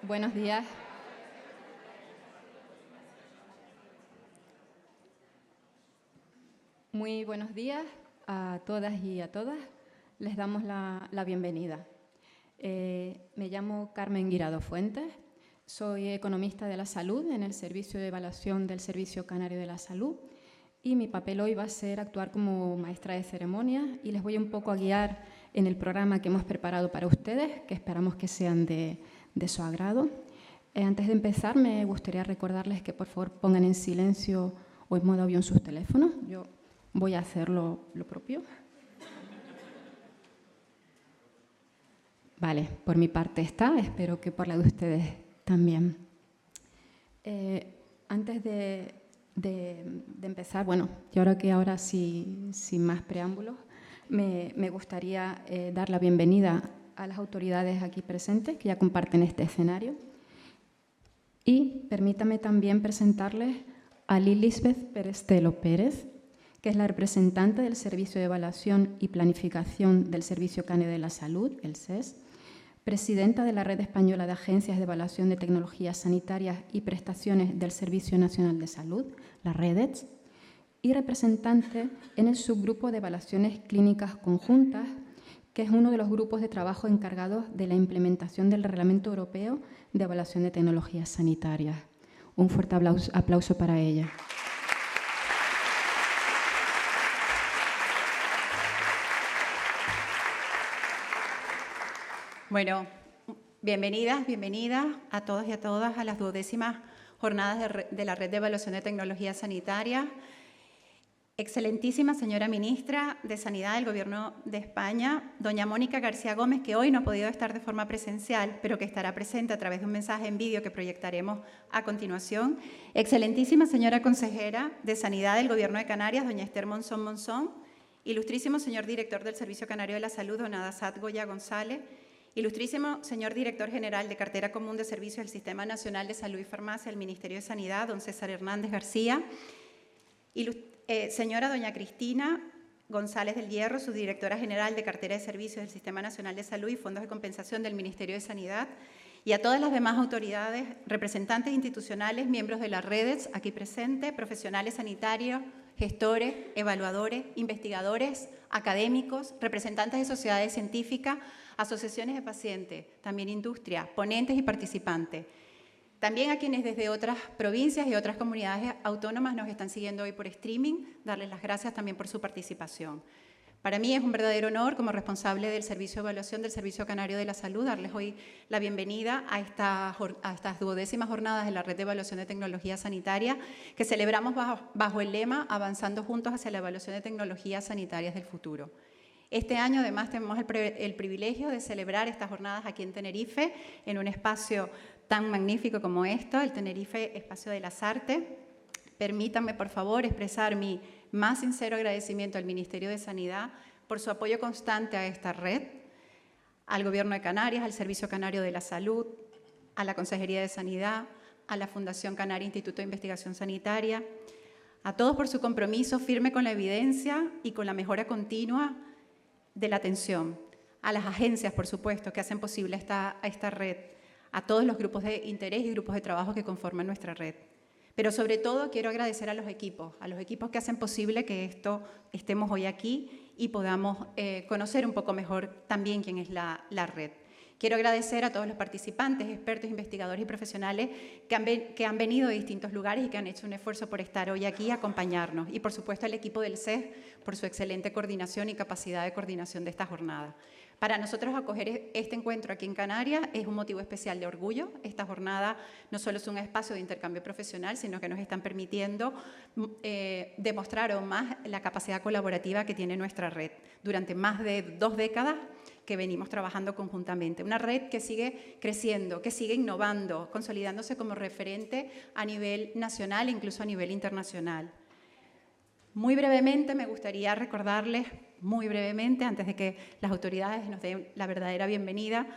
Buenos días. Muy buenos días a todas y a todas. Les damos la bienvenida. Me llamo Carmen Guirado Fuentes. Soy economista de la salud en el Servicio de Evaluación del Servicio Canario de la Salud y mi papel hoy va a ser actuar como maestra de ceremonias y les voy un poco a guiar en el programa que hemos preparado para ustedes, que esperamos que sean de su agrado. Antes de empezar, me gustaría recordarles que por favor pongan en silencio o en modo avión sus teléfonos. Yo voy a hacer lo propio. Vale, por mi parte está, espero que por la de ustedes también. Antes de empezar, bueno, y ahora sí, sin más preámbulos, me gustaría dar la bienvenida a las autoridades aquí presentes que ya comparten este escenario. Y permítame también presentarles a Lilisbeth Perestelo Pérez, que es la representante del Servicio de Evaluación y Planificación del Servicio Canario de la Salud, el SES, presidenta de la Red Española de Agencias de Evaluación de Tecnologías Sanitarias y Prestaciones del Servicio Nacional de Salud, la REDETS, y representante en el subgrupo de evaluaciones clínicas conjuntas, que es uno de los grupos de trabajo encargados de la implementación del Reglamento Europeo de Evaluación de Tecnologías Sanitarias. Un fuerte aplauso para ella. Bueno, bienvenidas a todos y a todas a las 12ª jornadas de la Red de Evaluación de Tecnologías Sanitarias. Excelentísima señora ministra de Sanidad del Gobierno de España, doña Mónica García Gómez, que hoy no ha podido estar de forma presencial, pero que estará presente a través de un mensaje en vídeo que proyectaremos a continuación. Excelentísima señora consejera de Sanidad del Gobierno de Canarias, doña Esther Monzón Monzón. Ilustrísimo señor director del Servicio Canario de la Salud, don Adasat Goya González. Ilustrísimo señor director general de Cartera Común de Servicios del Sistema Nacional de Salud y Farmacia del Ministerio de Sanidad, don César Hernández García. Señora doña Cristina González del Hierro, subdirectora general de Cartera de Servicios del Sistema Nacional de Salud y Fondos de Compensación del Ministerio de Sanidad, y a todas las demás autoridades, representantes institucionales, miembros de las redes aquí presentes, profesionales sanitarios, gestores, evaluadores, investigadores, académicos, representantes de sociedades científicas, asociaciones de pacientes, también industria, ponentes y participantes. También a quienes desde otras provincias y otras comunidades autónomas nos están siguiendo hoy por streaming, darles las gracias también por su participación. Para mí es un verdadero honor, como responsable del Servicio de Evaluación del Servicio Canario de la Salud, darles hoy la bienvenida a estas 12ª jornadas de la Red de Evaluación de Tecnología Sanitaria, que celebramos bajo el lema Avanzando juntos hacia la evaluación de tecnologías sanitarias del futuro. Este año, además, tenemos el privilegio de celebrar estas jornadas aquí en Tenerife, en un espacio tan magnífico como esto, el Tenerife Espacio de las Artes. Permítanme, por favor, expresar mi más sincero agradecimiento al Ministerio de Sanidad por su apoyo constante a esta red, al Gobierno de Canarias, al Servicio Canario de la Salud, a la Consejería de Sanidad, a la Fundación Canaria Instituto de Investigación Sanitaria, a todos por su compromiso firme con la evidencia y con la mejora continua de la atención, a las agencias, por supuesto, que hacen posible esta red, a todos los grupos de interés y grupos de trabajo que conforman nuestra red. Pero sobre todo quiero agradecer a los equipos que hacen posible que estemos hoy aquí y podamos conocer un poco mejor también quién es la red. Quiero agradecer a todos los participantes, expertos, investigadores y profesionales que han venido de distintos lugares y que han hecho un esfuerzo por estar hoy aquí y acompañarnos. Y, por supuesto, al equipo del SES por su excelente coordinación y capacidad de coordinación de esta jornada. Para nosotros acoger este encuentro aquí en Canarias es un motivo especial de orgullo. Esta jornada no solo es un espacio de intercambio profesional, sino que nos están permitiendo demostrar aún más la capacidad colaborativa que tiene nuestra red. Durante más de 2 décadas que venimos trabajando conjuntamente. Una red que sigue creciendo, que sigue innovando, consolidándose como referente a nivel nacional e incluso a nivel internacional. Muy brevemente me gustaría recordarles, muy brevemente, antes de que las autoridades nos den la verdadera bienvenida,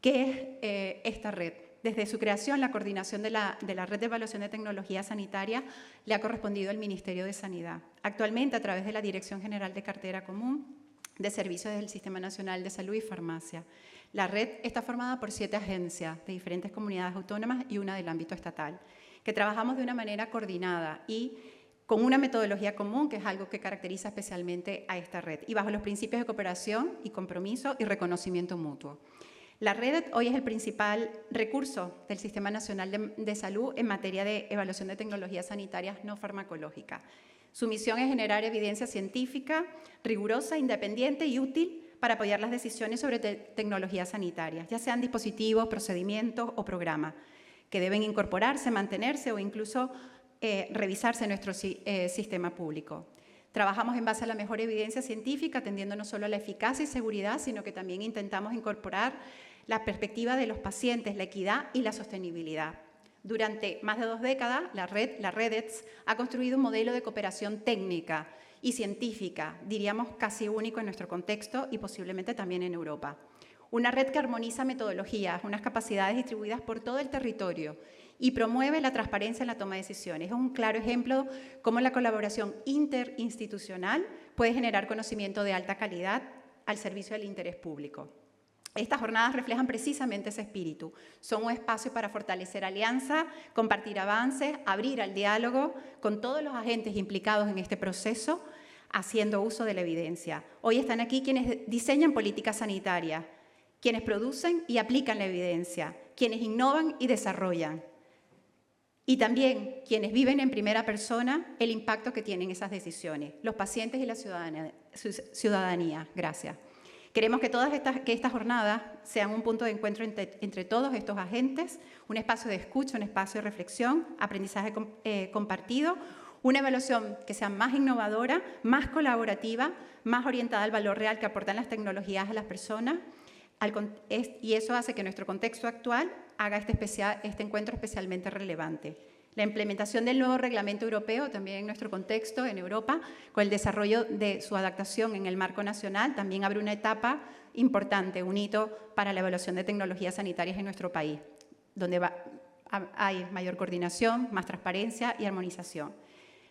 qué es esta red. Desde su creación, la coordinación de la Red de Evaluación de Tecnología Sanitaria le ha correspondido al Ministerio de Sanidad. Actualmente, a través de la Dirección General de Cartera Común, de servicios del Sistema Nacional de Salud y Farmacia. La red está formada por 7 agencias de diferentes comunidades autónomas y una del ámbito estatal, que trabajamos de una manera coordinada y con una metodología común, que es algo que caracteriza especialmente a esta red, y bajo los principios de cooperación y compromiso y reconocimiento mutuo. La red hoy es el principal recurso del Sistema Nacional de Salud en materia de evaluación de tecnologías sanitarias no farmacológicas. Su misión es generar evidencia científica, rigurosa, independiente y útil para apoyar las decisiones sobre tecnologías sanitarias, ya sean dispositivos, procedimientos o programas, que deben incorporarse, mantenerse o incluso revisarse en nuestro sistema público. Trabajamos en base a la mejor evidencia científica, atendiendo no solo a la eficacia y seguridad, sino que también intentamos incorporar la perspectiva de los pacientes, la equidad y la sostenibilidad. Durante más de 2 décadas, la REDETS ha construido un modelo de cooperación técnica y científica, diríamos casi único en nuestro contexto y posiblemente también en Europa. Una red que armoniza metodologías, unas capacidades distribuidas por todo el territorio y promueve la transparencia en la toma de decisiones. Es un claro ejemplo de cómo la colaboración interinstitucional puede generar conocimiento de alta calidad al servicio del interés público. Estas jornadas reflejan precisamente ese espíritu. Son un espacio para fortalecer alianzas, compartir avances, abrir al diálogo con todos los agentes implicados en este proceso, haciendo uso de la evidencia. Hoy están aquí quienes diseñan políticas sanitarias, quienes producen y aplican la evidencia, quienes innovan y desarrollan, y también quienes viven en primera persona el impacto que tienen esas decisiones, los pacientes y la ciudadanía. Gracias. Queremos que estas jornadas sean un punto de encuentro entre todos estos agentes, un espacio de escucha, un espacio de reflexión, aprendizaje compartido, una evaluación que sea más innovadora, más colaborativa, más orientada al valor real que aportan las tecnologías a las personas, y eso hace que nuestro contexto actual haga este encuentro especialmente relevante. La implementación del nuevo reglamento europeo, también en nuestro contexto, en Europa, con el desarrollo de su adaptación en el marco nacional, también abre una etapa importante, un hito para la evaluación de tecnologías sanitarias en nuestro país, donde hay mayor coordinación, más transparencia y armonización.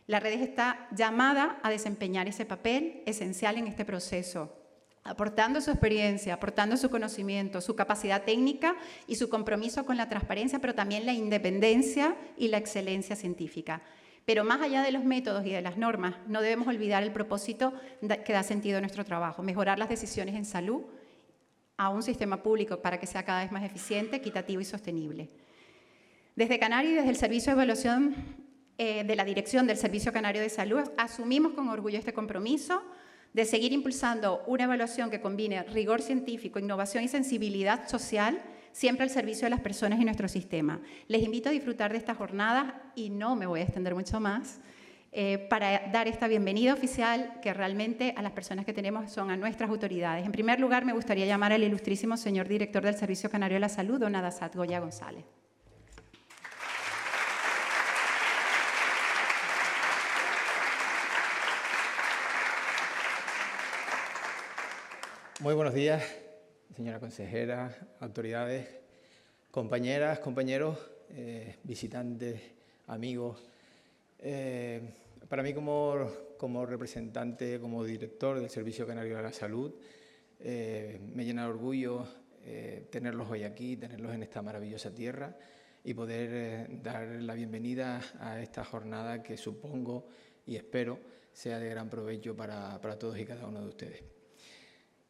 La red está llamada a desempeñar ese papel esencial en este proceso, aportando su experiencia, aportando su conocimiento, su capacidad técnica y su compromiso con la transparencia, pero también la independencia y la excelencia científica. Pero más allá de los métodos y de las normas, no debemos olvidar el propósito que da sentido a nuestro trabajo, mejorar las decisiones en salud a un sistema público para que sea cada vez más eficiente, equitativo y sostenible. Desde Canarias y desde el Servicio de Evaluación de la Dirección del Servicio Canario de Salud, asumimos con orgullo este compromiso de seguir impulsando una evaluación que combine rigor científico, innovación y sensibilidad social, siempre al servicio de las personas y nuestro sistema. Les invito a disfrutar de esta jornada y no me voy a extender mucho más para dar esta bienvenida oficial que realmente a las personas que tenemos son a nuestras autoridades. En primer lugar, me gustaría llamar al ilustrísimo señor director del Servicio Canario de la Salud, don Adasat Goya González. Muy buenos días, señora consejera, autoridades, compañeras, compañeros, visitantes, amigos. Para mí como representante, como director del Servicio Canario de la Salud, me llena de orgullo tenerlos hoy aquí, tenerlos en esta maravillosa tierra y poder dar la bienvenida a esta jornada que supongo y espero sea de gran provecho para todos y cada uno de ustedes.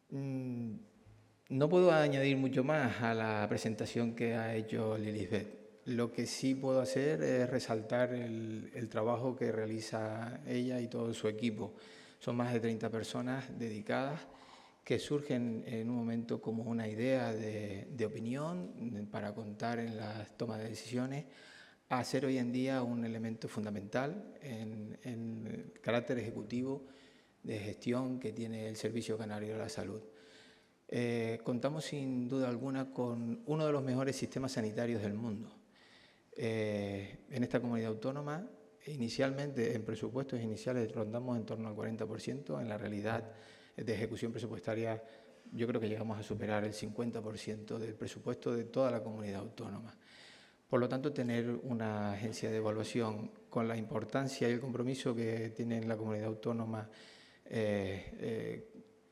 No puedo añadir mucho más a la presentación que ha hecho Lilisbeth. Lo que sí puedo hacer es resaltar el trabajo que realiza ella y todo su equipo. Son más de 30 personas dedicadas que surgen en un momento como una idea de opinión para contar en las tomas de decisiones a ser hoy en día un elemento fundamental en el carácter ejecutivo de gestión que tiene el Servicio Canario de la Salud. Contamos sin duda alguna con uno de los mejores sistemas sanitarios del mundo. En esta comunidad autónoma, inicialmente en presupuestos iniciales rondamos en torno al 40%, en la realidad de ejecución presupuestaria yo creo que llegamos a superar el 50% del presupuesto de toda la comunidad autónoma. Por lo tanto, tener una agencia de evaluación con la importancia y el compromiso que tiene la comunidad autónoma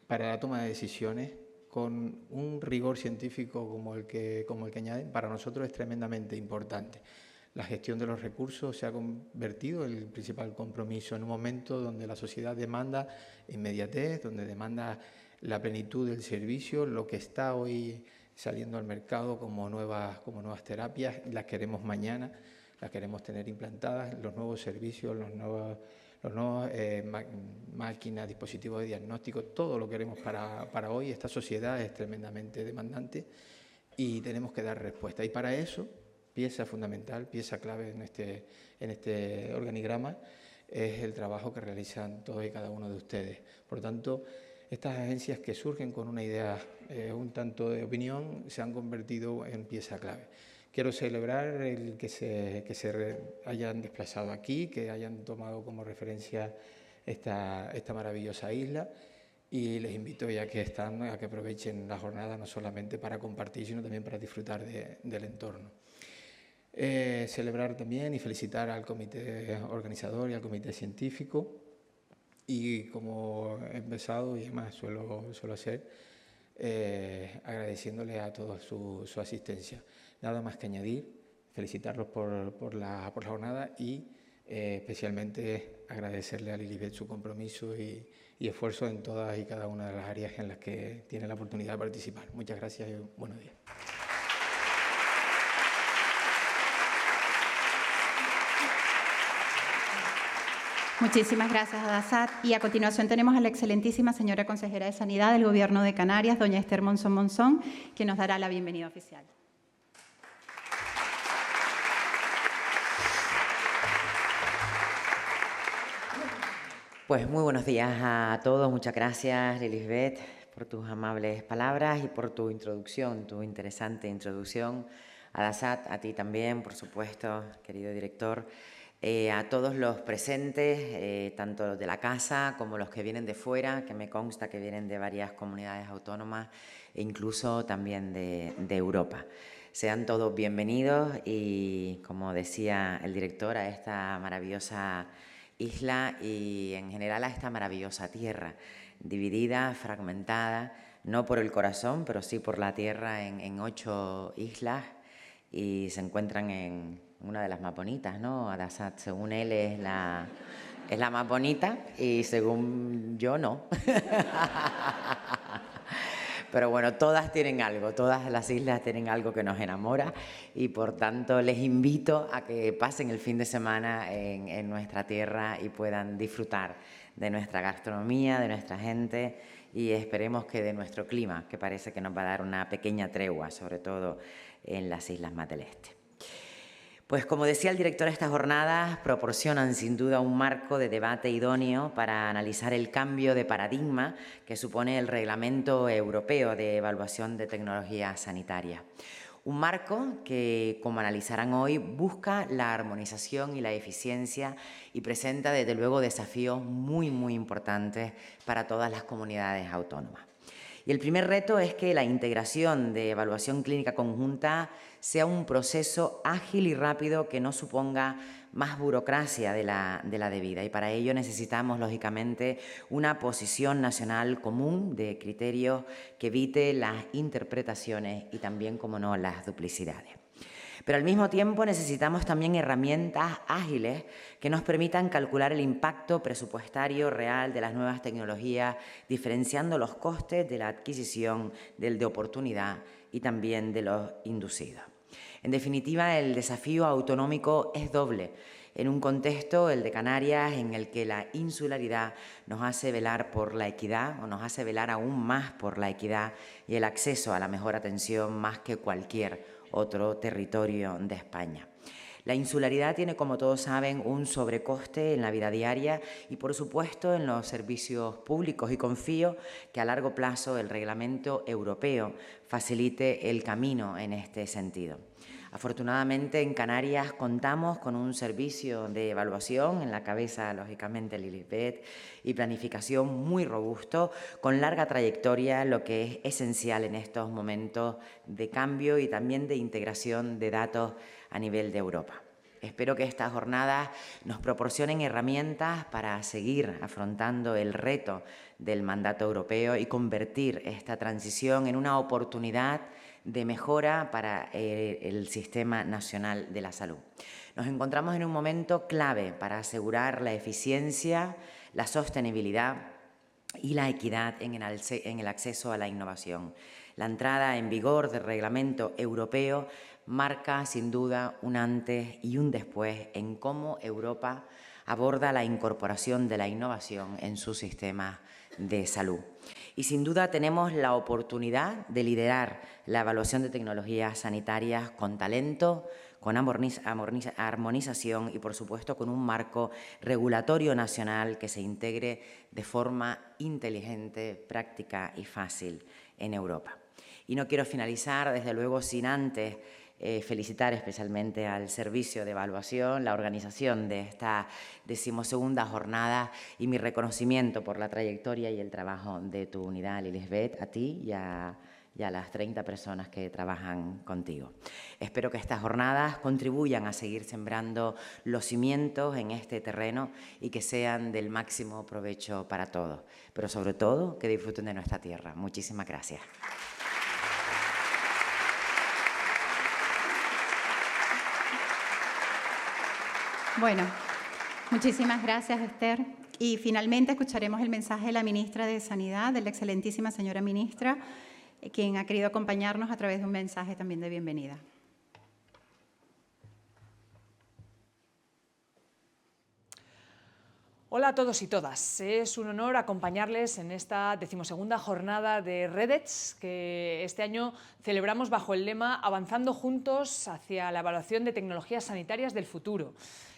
para la toma de decisiones, con un rigor científico como el que añaden, para nosotros es tremendamente importante. La gestión de los recursos se ha convertido en el principal compromiso en un momento donde la sociedad demanda inmediatez, donde demanda la plenitud del servicio, lo que está hoy saliendo al mercado como nuevas terapias, las queremos mañana, las queremos tener implantadas, los nuevos servicios, los nuevos máquinas, dispositivos de diagnóstico, todo lo queremos para hoy. Esta sociedad es tremendamente demandante y tenemos que dar respuesta. Y para eso, pieza fundamental, pieza clave en este organigrama, es el trabajo que realizan todos y cada uno de ustedes. Por lo tanto, estas agencias que surgen con una idea un tanto de opinión se han convertido en pieza clave. Quiero celebrar el que se hayan desplazado aquí, que hayan tomado como referencia esta maravillosa isla, y les invito, ya que están, a que aprovechen la jornada no solamente para compartir, sino también para disfrutar del entorno. Celebrar también y felicitar al comité organizador y al comité científico, y como he empezado y además suelo hacer, agradeciéndole a todos su asistencia. Nada más que añadir, felicitarlos por la jornada y especialmente agradecerle a Lilibet su compromiso y esfuerzo en todas y cada una de las áreas en las que tiene la oportunidad de participar. Muchas gracias y buenos días. Muchísimas gracias, Adasat. Y a continuación tenemos a la excelentísima señora consejera de Sanidad del Gobierno de Canarias, doña Esther Monzón Monzón, que nos dará la bienvenida oficial. Pues muy buenos días a todos. Muchas gracias, Lilisbeth, por tus amables palabras y por tu introducción, tu interesante introducción. Adasat, a ti también, por supuesto, querido director. A todos los presentes, tanto los de la casa como los que vienen de fuera, que me consta que vienen de varias comunidades autónomas e incluso también de Europa. Sean todos bienvenidos y, como decía el director, a esta maravillosa isla y en general a esta maravillosa tierra, dividida, fragmentada, no por el corazón, pero sí por la tierra en 8 islas, y se encuentran en una de las más bonitas, ¿no? Adasat, según él, es la más bonita y según yo, no. Pero bueno, todas tienen algo, todas las islas tienen algo que nos enamora y por tanto les invito a que pasen el fin de semana en nuestra tierra y puedan disfrutar de nuestra gastronomía, de nuestra gente y esperemos que de nuestro clima, que parece que nos va a dar una pequeña tregua, sobre todo en las islas más del este. Pues como decía el director, estas jornadas proporcionan sin duda un marco de debate idóneo para analizar el cambio de paradigma que supone el Reglamento Europeo de Evaluación de Tecnología Sanitaria. Un marco que, como analizarán hoy, busca la armonización y la eficiencia y presenta desde luego desafíos muy importantes para todas las comunidades autónomas. Y el primer reto es que la integración de evaluación clínica conjunta sea un proceso ágil y rápido que no suponga más burocracia de la debida. Y para ello necesitamos, lógicamente, una posición nacional común de criterios que evite las interpretaciones y también, como no, las duplicidades. Pero al mismo tiempo necesitamos también herramientas ágiles que nos permitan calcular el impacto presupuestario real de las nuevas tecnologías, diferenciando los costes de la adquisición, del de oportunidad y también de los inducidos. En definitiva, el desafío autonómico es doble, en un contexto, el de Canarias, en el que la insularidad nos hace velar por la equidad o nos hace velar aún más por la equidad y el acceso a la mejor atención más que cualquier otro territorio de España. La insularidad tiene, como todos saben, un sobrecoste en la vida diaria y, por supuesto, en los servicios públicos, y confío que a largo plazo el Reglamento Europeo facilite el camino en este sentido. Afortunadamente, en Canarias contamos con un servicio de evaluación, en la cabeza, lógicamente, Lilisbeth, y planificación muy robusto, con larga trayectoria, lo que es esencial en estos momentos de cambio y también de integración de datos a nivel de Europa. Espero que estas jornadas nos proporcionen herramientas para seguir afrontando el reto del mandato europeo y convertir esta transición en una oportunidad de mejora para el Sistema Nacional de la Salud. Nos encontramos en un momento clave para asegurar la eficiencia, la sostenibilidad y la equidad en el acceso a la innovación. La entrada en vigor del Reglamento Europeo marca, sin duda, un antes y un después en cómo Europa aborda la incorporación de la innovación en su sistema de salud. Y sin duda tenemos la oportunidad de liderar la evaluación de tecnologías sanitarias con talento, con armonización y, por supuesto, con un marco regulatorio nacional que se integre de forma inteligente, práctica y fácil en Europa. Y no quiero finalizar, desde luego, sin antes felicitar especialmente al Servicio de Evaluación, la organización de esta 12ª jornada y mi reconocimiento por la trayectoria y el trabajo de tu unidad, Lilisbeth, a ti y a las 30 personas que trabajan contigo. Espero que estas jornadas contribuyan a seguir sembrando los cimientos en este terreno y que sean del máximo provecho para todos, pero sobre todo que disfruten de nuestra tierra. Muchísimas gracias. Bueno, muchísimas gracias, Esther. Y finalmente escucharemos el mensaje de la ministra de Sanidad, de la excelentísima señora ministra, quien ha querido acompañarnos a través de un mensaje también de bienvenida. Hola a todos y todas. Es un honor acompañarles en esta 12ª jornada de REDETS, que este año celebramos bajo el lema Avanzando juntos hacia la evaluación de tecnologías sanitarias del futuro.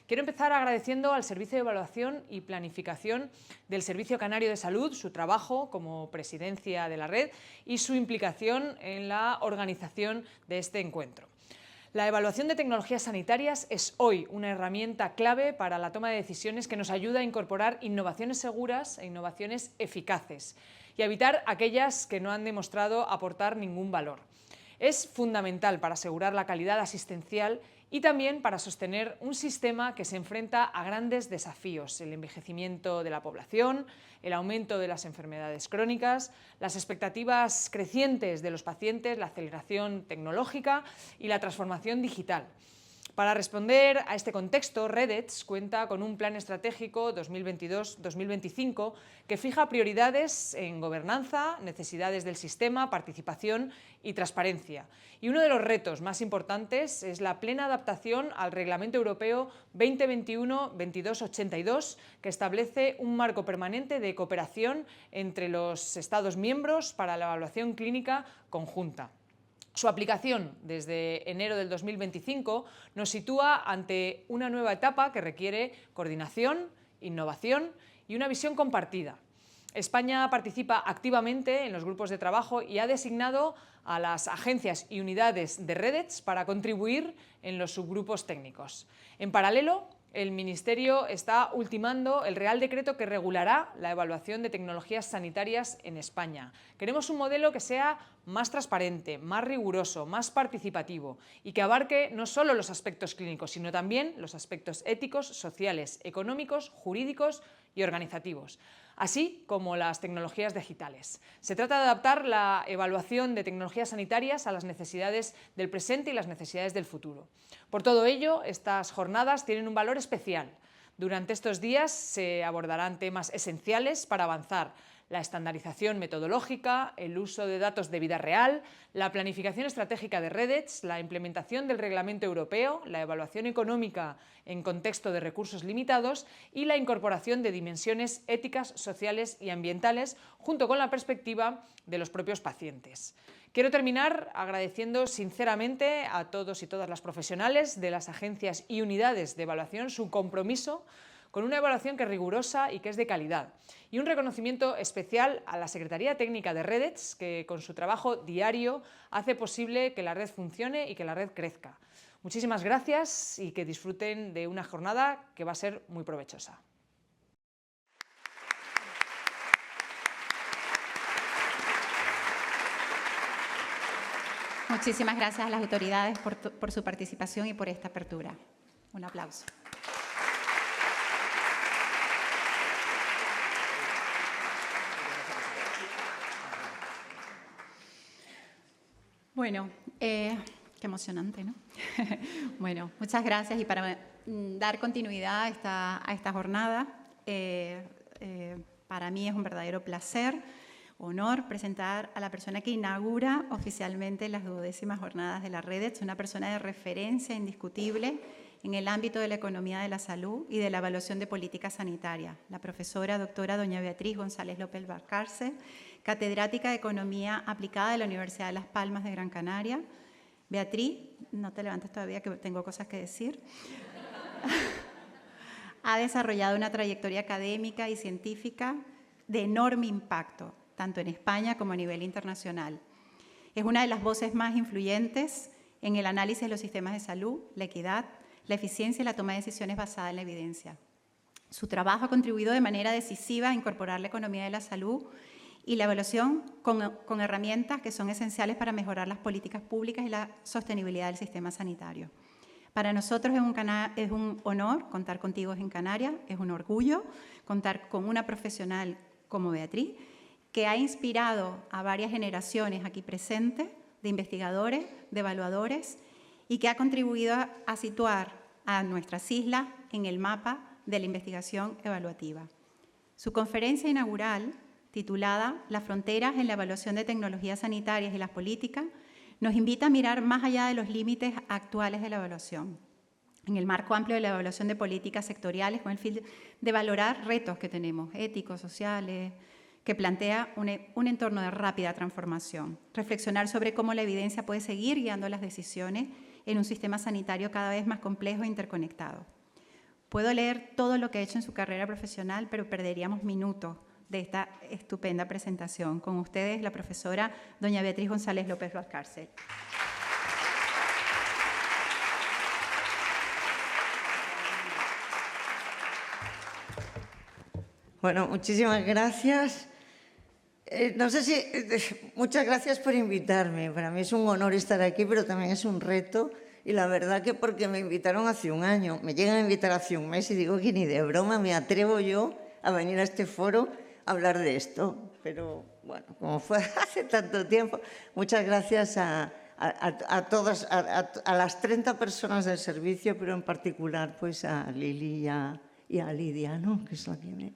Quiero empezar agradeciendo al Servicio de Evaluación y Planificación del Servicio Canario de Salud su trabajo como presidencia de la red y su implicación en la organización de este encuentro. La evaluación de tecnologías sanitarias es hoy una herramienta clave para la toma de decisiones que nos ayuda a incorporar innovaciones seguras e innovaciones eficaces y a evitar aquellas que no han demostrado aportar ningún valor. Es fundamental para asegurar la calidad asistencial y también para sostener un sistema que se enfrenta a grandes desafíos: el envejecimiento de la población, el aumento de las enfermedades crónicas, las expectativas crecientes de los pacientes, la aceleración tecnológica y la transformación digital. Para responder a este contexto, REDETS cuenta con un plan estratégico 2022-2025 que fija prioridades en gobernanza, necesidades del sistema, participación y transparencia. Y uno de los retos más importantes es la plena adaptación al Reglamento Europeo 2021-2282, que establece un marco permanente de cooperación entre los Estados miembros para la evaluación clínica conjunta. Su aplicación desde enero del 2025 nos sitúa ante una nueva etapa que requiere coordinación, innovación y una visión compartida. España participa activamente en los grupos de trabajo y ha designado a las agencias y unidades de REDETS para contribuir en los subgrupos técnicos. En paralelo, el Ministerio está ultimando el Real Decreto que regulará la evaluación de tecnologías sanitarias en España. Queremos un modelo que sea más transparente, más riguroso, más participativo y que abarque no solo los aspectos clínicos, sino también los aspectos éticos, sociales, económicos, jurídicos y organizativos, así como las tecnologías digitales. Se trata de adaptar la evaluación de tecnologías sanitarias a las necesidades del presente y las necesidades del futuro. Por todo ello, estas jornadas tienen un valor especial. Durante estos días se abordarán temas esenciales para avanzar: la estandarización metodológica, el uso de datos de vida real, la planificación estratégica de REDETS, la implementación del Reglamento Europeo, la evaluación económica en contexto de recursos limitados y la incorporación de dimensiones éticas, sociales y ambientales, junto con la perspectiva de los propios pacientes. Quiero terminar agradeciendo sinceramente a todos y todas las profesionales de las agencias y unidades de evaluación su compromiso con una evaluación que es rigurosa y que es de calidad. Y un reconocimiento especial a la Secretaría Técnica de REDETS, que con su trabajo diario hace posible que la red funcione y que la red crezca. Muchísimas gracias y que disfruten de una jornada que va a ser muy provechosa. Muchísimas gracias a las autoridades por su participación y por esta apertura. Un aplauso. Bueno, qué emocionante, ¿no? Bueno, muchas gracias. Y para dar continuidad a esta jornada, para mí es un verdadero placer, honor, presentar a la persona que inaugura oficialmente las 12ª jornadas de la Redet. Es una persona de referencia indiscutible en el ámbito de la economía de la salud y de la evaluación de política sanitaria, la profesora doctora doña Beatriz González López Valcárcel, catedrática de Economía Aplicada de la Universidad de Las Palmas de Gran Canaria. Beatriz, no te levantes todavía que tengo cosas que decir. Ha desarrollado una trayectoria académica y científica de enorme impacto, tanto en España como a nivel internacional. Es una de las voces más influyentes en el análisis de los sistemas de salud, la equidad, la eficiencia y la toma de decisiones basada en la evidencia. Su trabajo ha contribuido de manera decisiva a incorporar la economía de la salud y la evaluación con herramientas que son esenciales para mejorar las políticas públicas y la sostenibilidad del sistema sanitario. Para nosotros es un honor contar contigo en Canarias, es un orgullo contar con una profesional como Beatriz, que ha inspirado a varias generaciones aquí presentes, de investigadores, de evaluadores, y que ha contribuido a situar a nuestras islas en el mapa de la investigación evaluativa. Su conferencia inaugural, titulada Las fronteras en la evaluación de tecnologías sanitarias y las políticas, nos invita a mirar más allá de los límites actuales de la evaluación, en el marco amplio de la evaluación de políticas sectoriales, con el fin de valorar retos que tenemos, éticos, sociales, que plantea un entorno de rápida transformación, reflexionar sobre cómo la evidencia puede seguir guiando las decisiones en un sistema sanitario cada vez más complejo e interconectado. Puedo leer todo lo que ha hecho en su carrera profesional, pero perderíamos minutos de esta estupenda presentación. Con ustedes, la profesora doña Beatriz González López Valcárcel. Bueno, muchísimas gracias. No sé si... muchas gracias por invitarme. Para mí es un honor estar aquí, pero también es un reto. Y la verdad que porque me invitaron hace un año, me llegan a invitar hace un mes y digo que ni de broma me atrevo yo a venir a este foro a hablar de esto. Pero bueno, como fue hace tanto tiempo, muchas gracias a todas, a las 30 personas del servicio, pero en particular pues a Lili y a Lidia, ¿no? Que es la que me...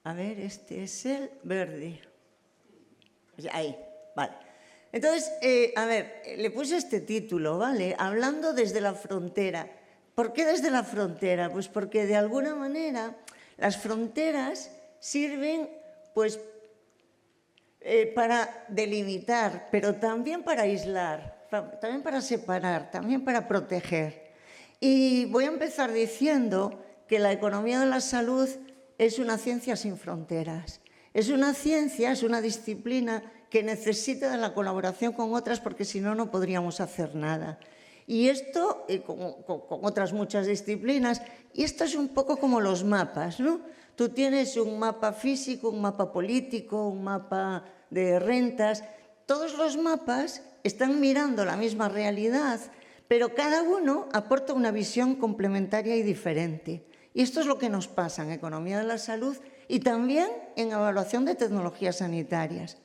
A ver, este es el verde. Ahí, vale. Entonces, a ver, le puse este título, ¿vale? Hablando desde la frontera. ¿Por qué desde la frontera? Pues porque de alguna manera las fronteras sirven pues para delimitar, pero también para aislar, también para separar, también para proteger. Y voy a empezar diciendo que la economía de la salud es una ciencia sin fronteras. Es una ciencia, es una disciplina que necesita de la colaboración con otras porque si no, no podríamos hacer nada. Y esto, con otras muchas disciplinas, y esto es un poco como los mapas, ¿no? Tú tienes un mapa físico, un mapa político, un mapa de rentas. Todos los mapas están mirando la misma realidad, pero cada uno aporta una visión complementaria y diferente. Y esto es lo que nos pasa en economía de la salud y también en evaluación de tecnologías sanitarias.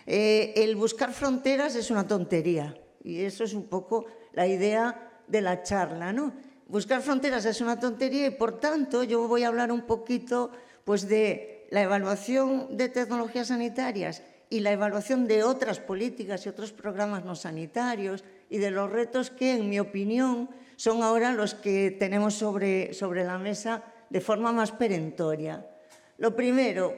El buscar fronteras es una tontería y eso es un poco la idea de la charla, ¿no? Buscar fronteras es una tontería y, por tanto, yo voy a hablar un poquito pues, de la evaluación de tecnologías sanitarias y la evaluación de otras políticas y otros programas no sanitarios y de los retos que, en mi opinión, son ahora los que tenemos sobre la mesa de forma más perentoria. Lo primero,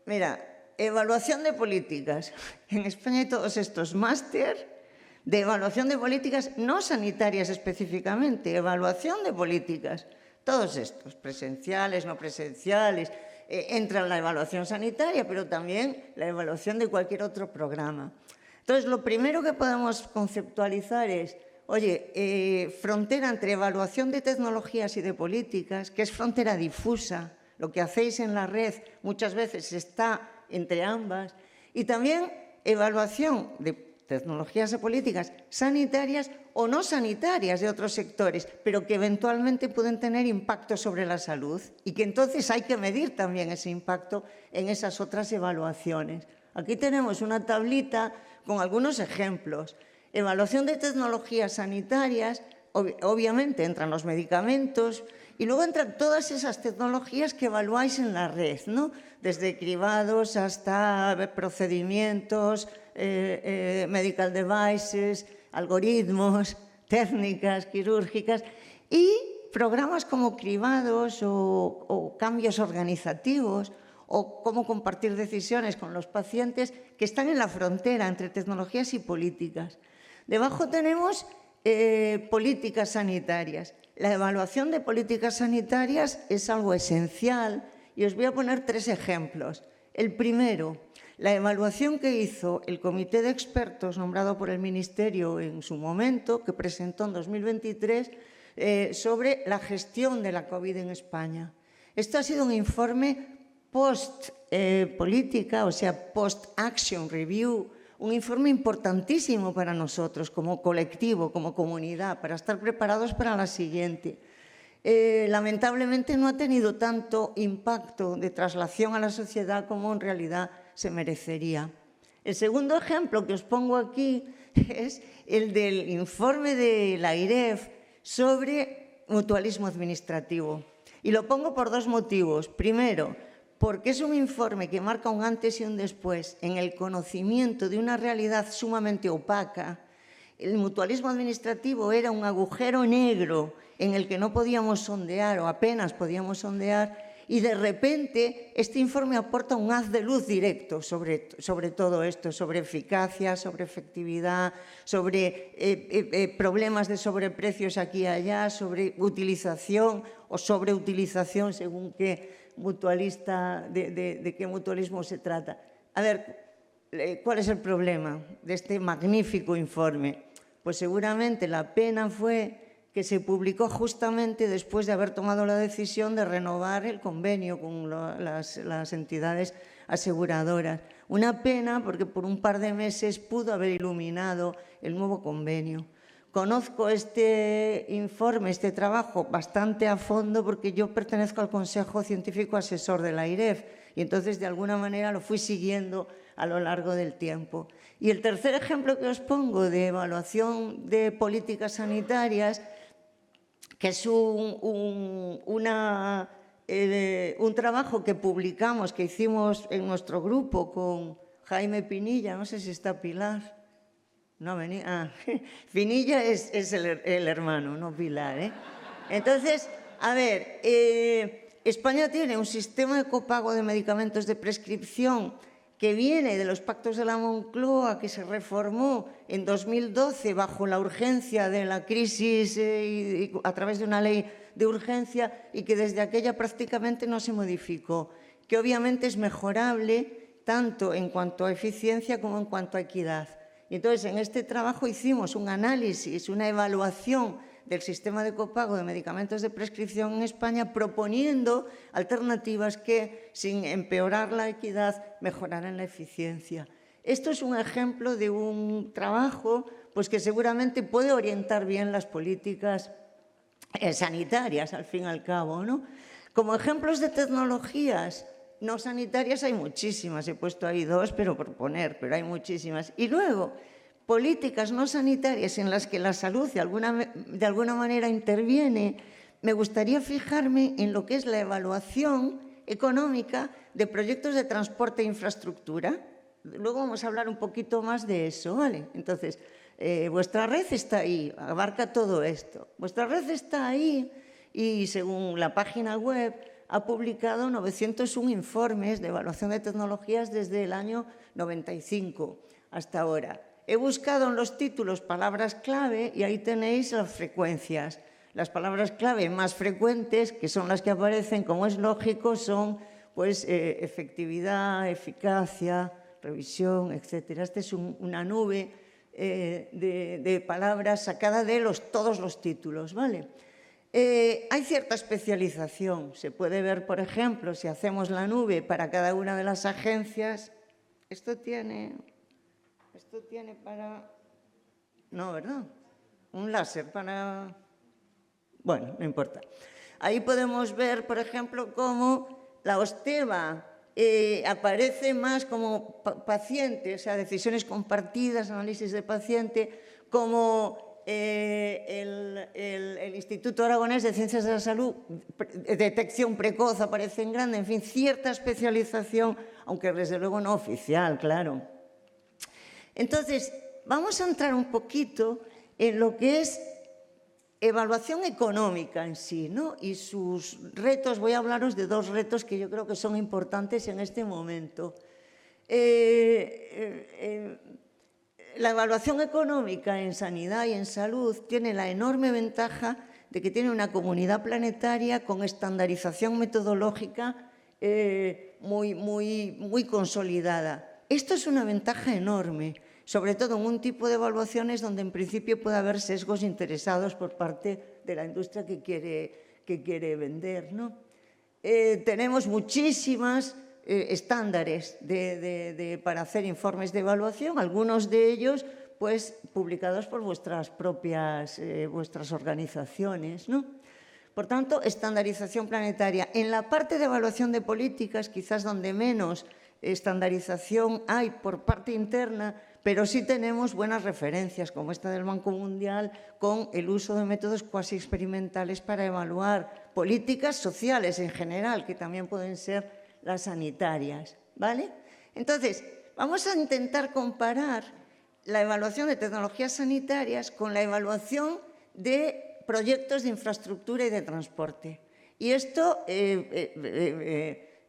mira, evaluación de políticas. En España hay todos estos máster de evaluación de políticas no sanitarias específicamente, evaluación de políticas. Todos estos, presenciales, no presenciales, entra en la evaluación sanitaria, pero también la evaluación de cualquier otro programa. Entonces, lo primero que podemos conceptualizar es, oye, frontera entre evaluación de tecnologías y de políticas, que es frontera difusa. Lo que hacéis en la red muchas veces está entre ambas. Y también evaluación de tecnologías o políticas sanitarias o no sanitarias de otros sectores, pero que eventualmente pueden tener impacto sobre la salud y que entonces hay que medir también ese impacto en esas otras evaluaciones. Aquí tenemos una tablita con algunos ejemplos. Evaluación de tecnologías sanitarias, obviamente entran los medicamentos y luego entran todas esas tecnologías que evaluáis en la red, ¿no? Desde cribados hasta procedimientos, medical devices, algoritmos, técnicas quirúrgicas y programas como cribados o cambios organizativos o cómo compartir decisiones con los pacientes que están en la frontera entre tecnologías y políticas. Debajo tenemos políticas sanitarias. La evaluación de políticas sanitarias es algo esencial y os voy a poner 3 ejemplos. El primero, la evaluación que hizo el comité de expertos nombrado por el Ministerio en su momento, que presentó en 2023, sobre la gestión de la COVID en España. Esto ha sido un informe post-política, o sea, post-action review, un informe importantísimo para nosotros como colectivo, como comunidad, para estar preparados para la siguiente. Lamentablemente no ha tenido tanto impacto de traslación a la sociedad como en realidad se merecería. El segundo ejemplo que os pongo aquí es el del informe de la IREF sobre mutualismo administrativo. Y lo pongo por 2 motivos. Primero, porque es un informe que marca un antes y un después en el conocimiento de una realidad sumamente opaca. El mutualismo administrativo era un agujero negro en el que no podíamos sondear o apenas podíamos sondear y de repente este informe aporta un haz de luz directo sobre todo esto, sobre eficacia, sobre efectividad, sobre problemas de sobreprecios aquí y allá, sobre utilización o sobreutilización según qué mutualista, de qué mutualismo se trata. A ver, ¿cuál es el problema de este magnífico informe? Pues seguramente la pena fue que se publicó justamente después de haber tomado la decisión de renovar el convenio con las entidades aseguradoras. Una pena porque por un par de meses pudo haber iluminado el nuevo convenio. Conozco este informe, este trabajo bastante a fondo porque yo pertenezco al Consejo Científico Asesor de la IREF y entonces de alguna manera lo fui siguiendo a lo largo del tiempo. Y el tercer ejemplo que os pongo de evaluación de políticas sanitarias, que es un trabajo que publicamos, que hicimos en nuestro grupo con Jaime Pinilla, no sé si está Pilar. No venía. Ah, Pinilla es el hermano, no Pilar, ¿eh? Entonces, a ver, España tiene un sistema de copago de medicamentos de prescripción que viene de los pactos de la Moncloa, que se reformó en 2012 bajo la urgencia de la crisis y a través de una ley de urgencia y que desde aquella prácticamente no se modificó, que obviamente es mejorable tanto en cuanto a eficiencia como en cuanto a equidad. Y entonces, en este trabajo hicimos un análisis, una evaluación del sistema de copago de medicamentos de prescripción en España, proponiendo alternativas que, sin empeorar la equidad, mejoraran la eficiencia. Esto es un ejemplo de un trabajo pues, que seguramente puede orientar bien las políticas sanitarias, al fin y al cabo, ¿no? Como ejemplos de tecnologías no sanitarias hay muchísimas, he puesto ahí 2, pero por poner, pero hay muchísimas. Y luego, políticas no sanitarias en las que la salud de alguna manera interviene, me gustaría fijarme en lo que es la evaluación económica de proyectos de transporte e infraestructura. Luego vamos a hablar un poquito más de eso, ¿vale? Entonces, vuestra red está ahí, abarca todo esto. Vuestra red está ahí y, según la página web, ha publicado 901 informes de evaluación de tecnologías desde el año 95 hasta ahora. He buscado en los títulos palabras clave y ahí tenéis las frecuencias. Las palabras clave más frecuentes, que son las que aparecen, como es lógico, son pues, efectividad, eficacia, revisión, etc. Esta es una nube de palabras sacada de todos los títulos, ¿vale? Hay cierta especialización. Se puede ver, por ejemplo, si hacemos la nube para cada una de las agencias. Esto tiene Esto tiene para... No, ¿verdad? Un láser para... Bueno, no importa. Ahí podemos ver, por ejemplo, cómo la Osteva aparece más como paciente, o sea, decisiones compartidas, análisis de paciente, como el Instituto Aragonés de Ciencias de la Salud, detección precoz aparece en grande, en fin, cierta especialización, aunque desde luego no oficial, claro. Entonces, vamos a entrar un poquito en lo que es evaluación económica en sí, ¿no? Y sus retos. Voy a hablaros de dos retos que yo creo que son importantes en este momento. La evaluación económica en sanidad y en salud tiene la enorme ventaja de que tiene una comunidad planetaria con estandarización metodológica muy consolidada. Esto es una ventaja enorme, sobre todo en un tipo de evaluaciones donde en principio puede haber sesgos interesados por parte de la industria que quiere vender, ¿no? Tenemos muchísimas estándares para hacer informes de evaluación, algunos de ellos pues, publicados por vuestras propias vuestras organizaciones, ¿no? Por tanto, estandarización planetaria. En la parte de evaluación de políticas, quizás donde menos estandarización hay por parte interna, pero sí tenemos buenas referencias, como esta del Banco Mundial, con el uso de métodos cuasi experimentales para evaluar políticas sociales en general, que también pueden ser las sanitarias, ¿vale? Entonces, vamos a intentar comparar la evaluación de tecnologías sanitarias con la evaluación de proyectos de infraestructura y de transporte. Y esto...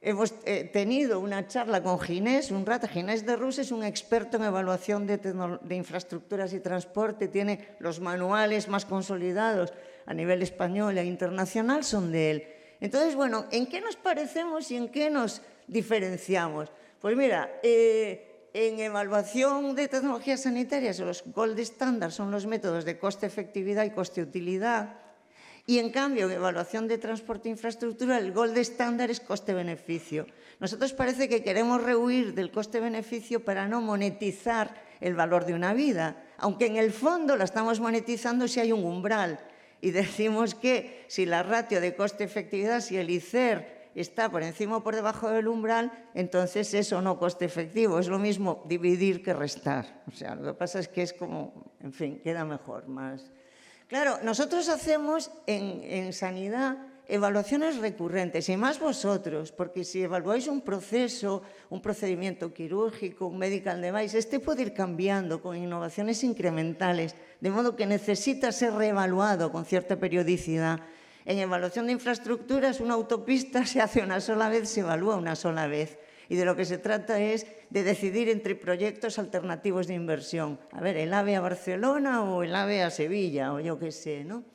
hemos tenido una charla con Ginés, Ginés de Rus es un experto en evaluación de infraestructuras y transporte, tiene los manuales más consolidados a nivel español e internacional, son de él. Entonces, bueno, ¿en qué nos parecemos y en qué nos diferenciamos? Pues mira, en evaluación de tecnologías sanitarias, los gold standard son los métodos de coste-efectividad y coste-utilidad. Y, en cambio, en evaluación de transporte e infraestructura, el gold estándar es coste-beneficio. Nosotros parece que queremos rehuir del coste-beneficio para no monetizar el valor de una vida, aunque en el fondo la estamos monetizando si hay un umbral. Y decimos que si la ratio de coste-efectividad, si el ICER está por encima o por debajo del umbral, entonces eso no coste-efectivo. Es lo mismo dividir que restar. O sea, lo que pasa es que es como, en fin, queda mejor, más... Claro, nosotros hacemos en sanidad evaluaciones recurrentes, y más vosotros, porque si evaluáis un proceso, un procedimiento quirúrgico, un medical device, este puede ir cambiando con innovaciones incrementales, de modo que necesita ser reevaluado con cierta periodicidad. En evaluación de infraestructuras, una autopista se hace una sola vez, se evalúa una sola vez. Y de lo que se trata es de decidir entre proyectos alternativos de inversión. A ver, el AVE a Barcelona o el AVE a Sevilla, o yo qué sé, ¿no?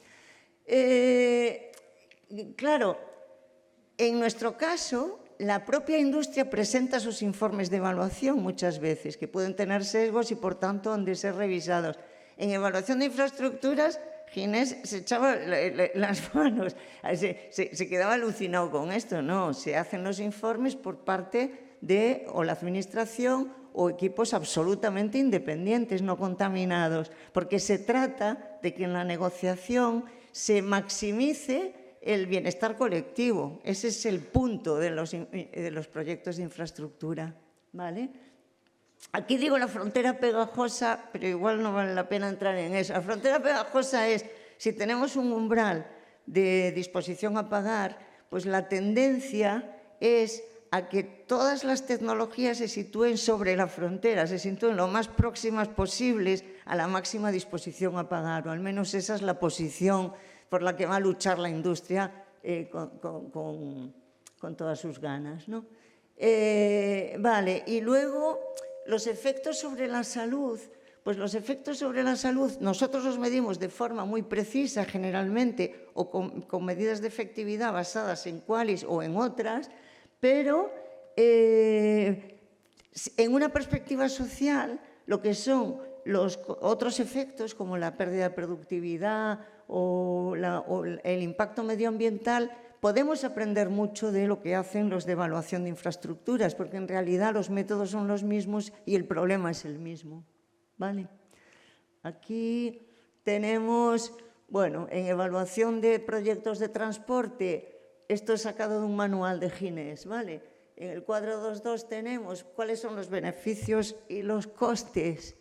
Claro, en nuestro caso, la propia industria presenta sus informes de evaluación muchas veces, que pueden tener sesgos y, por tanto, han de ser revisados. En evaluación de infraestructuras, Ginés se echaba las manos, se quedaba alucinado con esto. No, se hacen los informes por parte de o la administración o equipos absolutamente independientes, no contaminados, porque se trata de que en la negociación se maximice el bienestar colectivo. Ese es el punto de los proyectos de infraestructura, ¿vale? Aquí digo la frontera pegajosa, pero igual no vale la pena entrar en eso. La frontera pegajosa es, si tenemos un umbral de disposición a pagar, pues la tendencia es a que todas las tecnologías se sitúen sobre la frontera, se sitúen lo más próximas posibles a la máxima disposición a pagar, o al menos esa es la posición por la que va a luchar la industria con todas sus ganas, ¿no? Vale, y luego los efectos sobre la salud. Pues los efectos sobre la salud nosotros los medimos de forma muy precisa generalmente o con medidas de efectividad basadas en QALYs o en otras, pero en una perspectiva social lo que son los otros efectos como la pérdida de productividad o el impacto medioambiental, podemos aprender mucho de lo que hacen los de evaluación de infraestructuras, porque en realidad los métodos son los mismos y el problema es el mismo. ¿vale? Aquí tenemos, bueno, en evaluación de proyectos de transporte, esto es sacado de un manual de Ginés, ¿vale? En el cuadro 2.2 tenemos cuáles son los beneficios y los costes.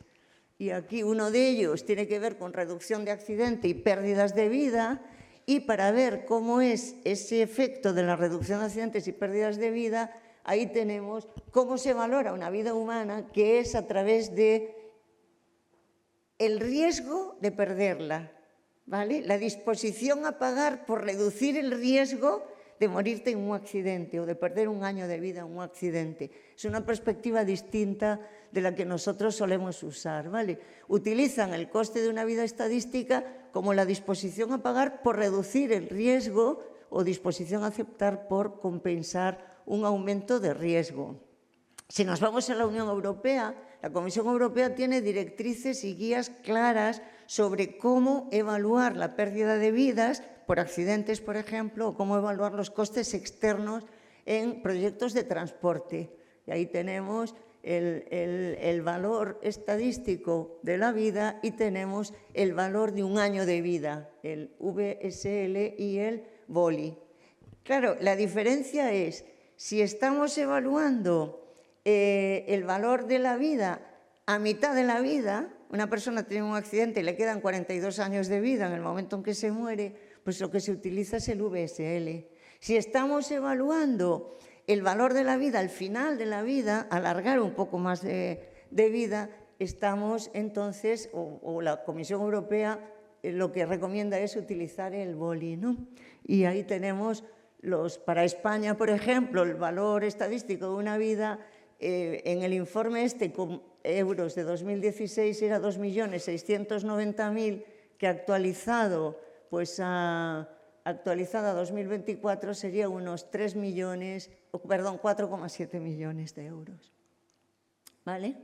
Y aquí uno de ellos tiene que ver con reducción de accidente y pérdidas de vida. Y para ver cómo es ese efecto de la reducción de accidentes y pérdidas de vida, ahí tenemos cómo se valora una vida humana, que es a través de el riesgo de perderla, ¿vale? La disposición a pagar por reducir el riesgo de morirte en un accidente o de perder un año de vida en un accidente. Es una perspectiva distinta de la que nosotros solemos usar, ¿vale? Utilizan el coste de una vida estadística como la disposición a pagar por reducir el riesgo o disposición a aceptar por compensar un aumento de riesgo. Si nos vamos a la Unión Europea, la Comisión Europea tiene directrices y guías claras sobre cómo evaluar la pérdida de vidas por accidentes, por ejemplo, o cómo evaluar los costes externos en proyectos de transporte. Y ahí tenemos el valor estadístico de la vida y tenemos el valor de un año de vida, el VSL y el VOLI. Claro, la diferencia es, si estamos evaluando el valor de la vida a mitad de la vida, una persona tiene un accidente y le quedan 42 años de vida en el momento en que se muere, pues lo que se utiliza es el VSL. Si estamos evaluando el valor de la vida al final de la vida, alargar un poco más de vida, estamos entonces, o la Comisión Europea lo que recomienda es utilizar el VOLI, ¿no? Y ahí tenemos para España, por ejemplo, el valor estadístico de una vida. En el informe con euros de 2016 era 2.690.000, que actualizado a 2024 sería unos 4,7 millones de euros. ¿Vale?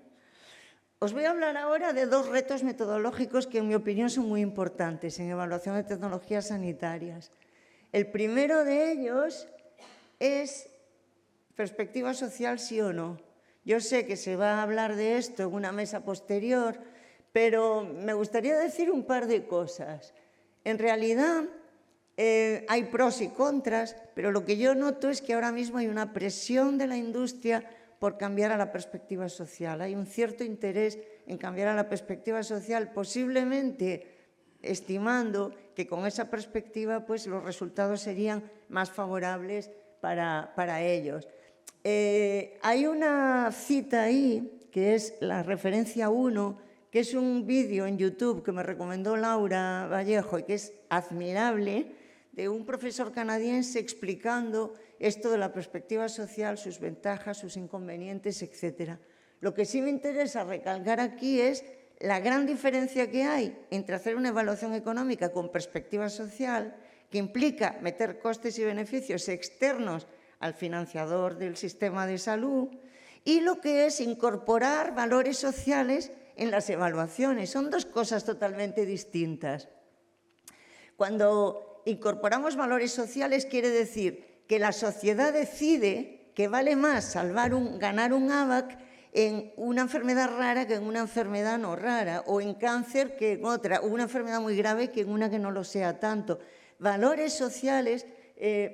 Os voy a hablar ahora de dos retos metodológicos que en mi opinión son muy importantes en evaluación de tecnologías sanitarias. El primero de ellos es perspectiva social, sí o no. Yo sé que se va a hablar de esto en una mesa posterior, pero me gustaría decir un par de cosas. En realidad hay pros y contras, pero lo que yo noto es que ahora mismo hay una presión de la industria por cambiar a la perspectiva social. Hay un cierto interés en cambiar a la perspectiva social, posiblemente estimando que con esa perspectiva pues, los resultados serían más favorables para ellos. Hay una cita ahí, que es la referencia 1, que es un vídeo en YouTube que me recomendó Laura Vallejo y que es admirable, de un profesor canadiense explicando esto de la perspectiva social, sus ventajas, sus inconvenientes, etc. Lo que sí me interesa recalcar aquí es la gran diferencia que hay entre hacer una evaluación económica con perspectiva social, que implica meter costes y beneficios externos al financiador del sistema de salud, y lo que es incorporar valores sociales en las evaluaciones. Son dos cosas totalmente distintas. Cuando incorporamos valores sociales quiere decir que la sociedad decide que vale más ganar un ABAC en una enfermedad rara que en una enfermedad no rara, o en cáncer que en otra, o una enfermedad muy grave que en una que no lo sea tanto. Valores sociales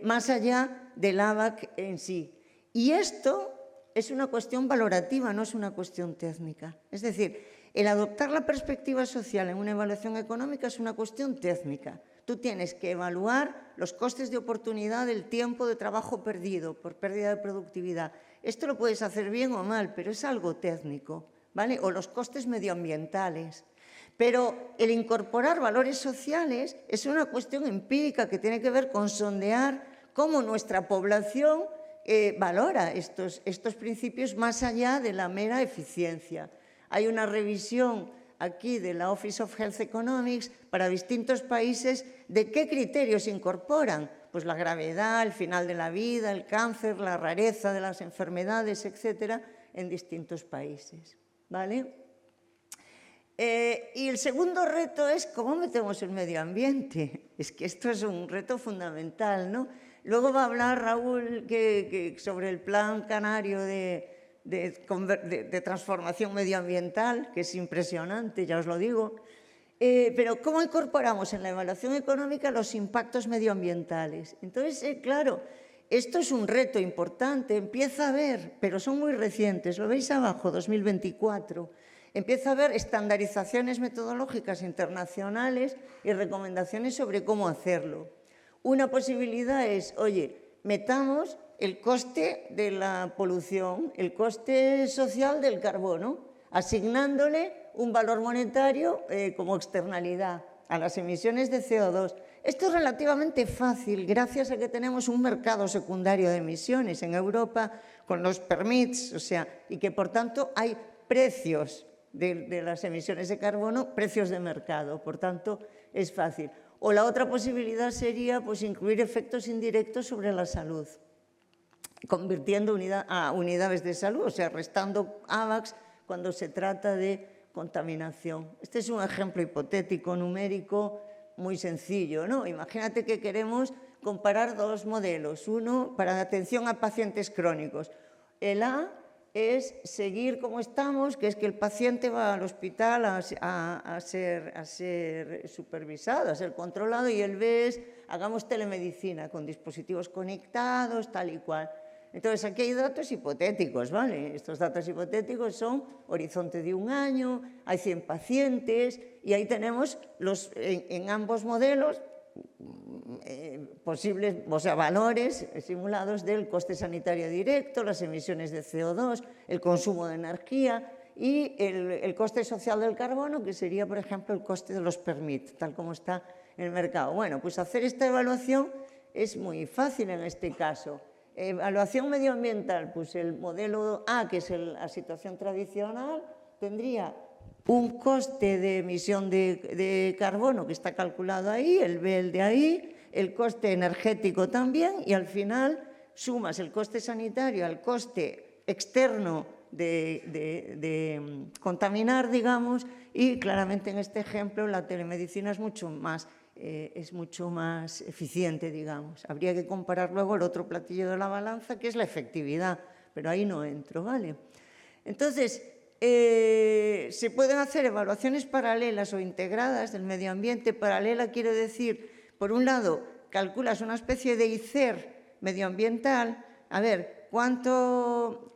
más allá del ABAC en sí. Y esto es una cuestión valorativa, no es una cuestión técnica. Es decir, el adoptar la perspectiva social en una evaluación económica es una cuestión técnica. Tú tienes que evaluar los costes de oportunidad del tiempo de trabajo perdido por pérdida de productividad. Esto lo puedes hacer bien o mal, pero es algo técnico, ¿vale? O los costes medioambientales. Pero el incorporar valores sociales es una cuestión empírica que tiene que ver con sondear cómo nuestra población valora estos principios más allá de la mera eficiencia. Hay una revisión aquí de la Office of Health Economics para distintos países de qué criterios se incorporan. Pues la gravedad, el final de la vida, el cáncer, la rareza de las enfermedades, etcétera, en distintos países, ¿vale? Y el segundo reto es cómo metemos el medio ambiente. Es que esto es un reto fundamental, ¿no? Luego va a hablar Raúl sobre el plan canario de de transformación medioambiental, que es impresionante, ya os lo digo. Pero ¿cómo incorporamos en la evaluación económica los impactos medioambientales? Entonces, claro, esto es un reto importante, empieza a haber, pero son muy recientes, lo veis abajo, 2024, empieza a haber estandarizaciones metodológicas internacionales y recomendaciones sobre cómo hacerlo. Una posibilidad es, oye, metamos el coste de la polución, el coste social del carbono, asignándole un valor monetario como externalidad a las emisiones de CO2. Esto es relativamente fácil gracias a que tenemos un mercado secundario de emisiones en Europa con los permits, o sea, y que por tanto hay precios de las emisiones de carbono, precios de mercado, por tanto es fácil. O la otra posibilidad sería pues, incluir efectos indirectos sobre la salud, convirtiendo a unidades de salud, o sea, restando AVACs cuando se trata de contaminación. Este es un ejemplo hipotético, numérico, muy sencillo, ¿no? Imagínate que queremos comparar dos modelos. Uno para atención a pacientes crónicos. El A es seguir como estamos, que es que el paciente va al hospital a ser supervisado, a ser controlado, y el B es hagamos telemedicina con dispositivos conectados, tal y cual. Entonces, aquí hay datos hipotéticos, ¿vale? Estos datos hipotéticos son horizonte de 1 año, hay 100 pacientes y ahí tenemos en ambos modelos posibles, o sea, valores simulados del coste sanitario directo, las emisiones de CO2, el consumo de energía y el coste social del carbono, que sería, por ejemplo, el coste de los permits, tal como está en el mercado. Bueno, pues hacer esta evaluación es muy fácil en este caso. Evaluación medioambiental, pues el modelo A, que es la situación tradicional, tendría un coste de emisión de carbono que está calculado ahí, el B, el de ahí, el coste energético también, y al final sumas el coste sanitario al coste externo de contaminar, digamos, y claramente en este ejemplo la telemedicina es mucho más eficiente, digamos. Habría que comparar luego el otro platillo de la balanza, que es la efectividad, pero ahí no entro, ¿vale? Entonces, se pueden hacer evaluaciones paralelas o integradas del medio ambiente. Paralela quiere decir, por un lado, calculas una especie de ICER medioambiental, a ver, ¿cuánto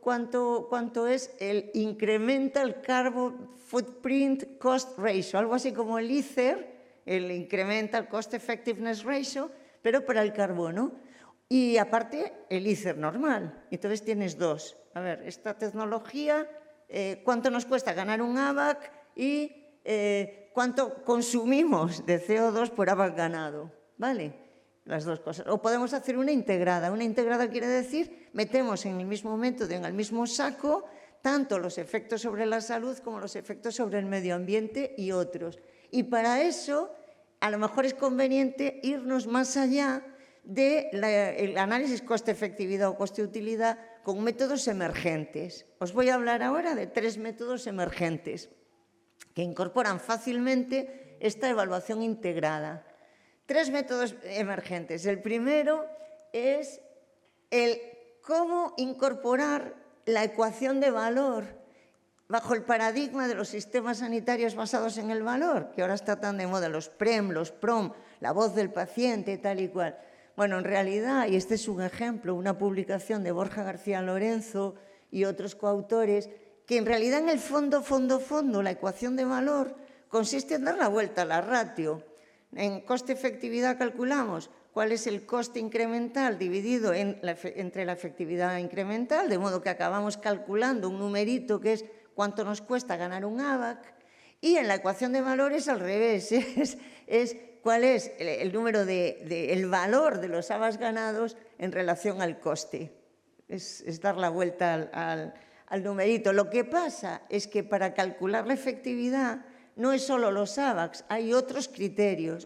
es el Incremental Carbon Footprint Cost Ratio? Algo así como el ICER, el Incremental Cost Effectiveness Ratio, pero para el carbono. Y aparte, el ICER normal. Entonces tienes dos. A ver, esta tecnología, ¿cuánto nos cuesta ganar un AVAC? Y ¿cuánto consumimos de CO2 por AVAC ganado? ¿Vale? Las dos cosas. O podemos hacer una integrada. Una integrada quiere decir, metemos en el mismo método, en el mismo saco, tanto los efectos sobre la salud como los efectos sobre el medio ambiente y otros. Y para eso, a lo mejor es conveniente irnos más allá del análisis coste-efectividad o coste-utilidad con métodos emergentes. Os voy a hablar ahora de 3 métodos emergentes que incorporan fácilmente esta evaluación integrada. 3 métodos emergentes. El primero es el cómo incorporar la ecuación de valor bajo el paradigma de los sistemas sanitarios basados en el valor, que ahora está tan de moda, los PREM, los PROM, la voz del paciente, tal y cual. Bueno, en realidad, y este es un ejemplo, una publicación de Borja García Lorenzo y otros coautores, que en realidad en el fondo, la ecuación de valor consiste en dar la vuelta a la ratio. En coste-efectividad calculamos cuál es el coste incremental dividido entre la efectividad incremental, de modo que acabamos calculando un numerito que es cuánto nos cuesta ganar un AVAC, y en la ecuación de valores al revés, es cuál es el número el valor de los AVACs ganados en relación al coste. Es dar la vuelta al numerito. Lo que pasa es que para calcular la efectividad no es solo los AVACs, hay otros criterios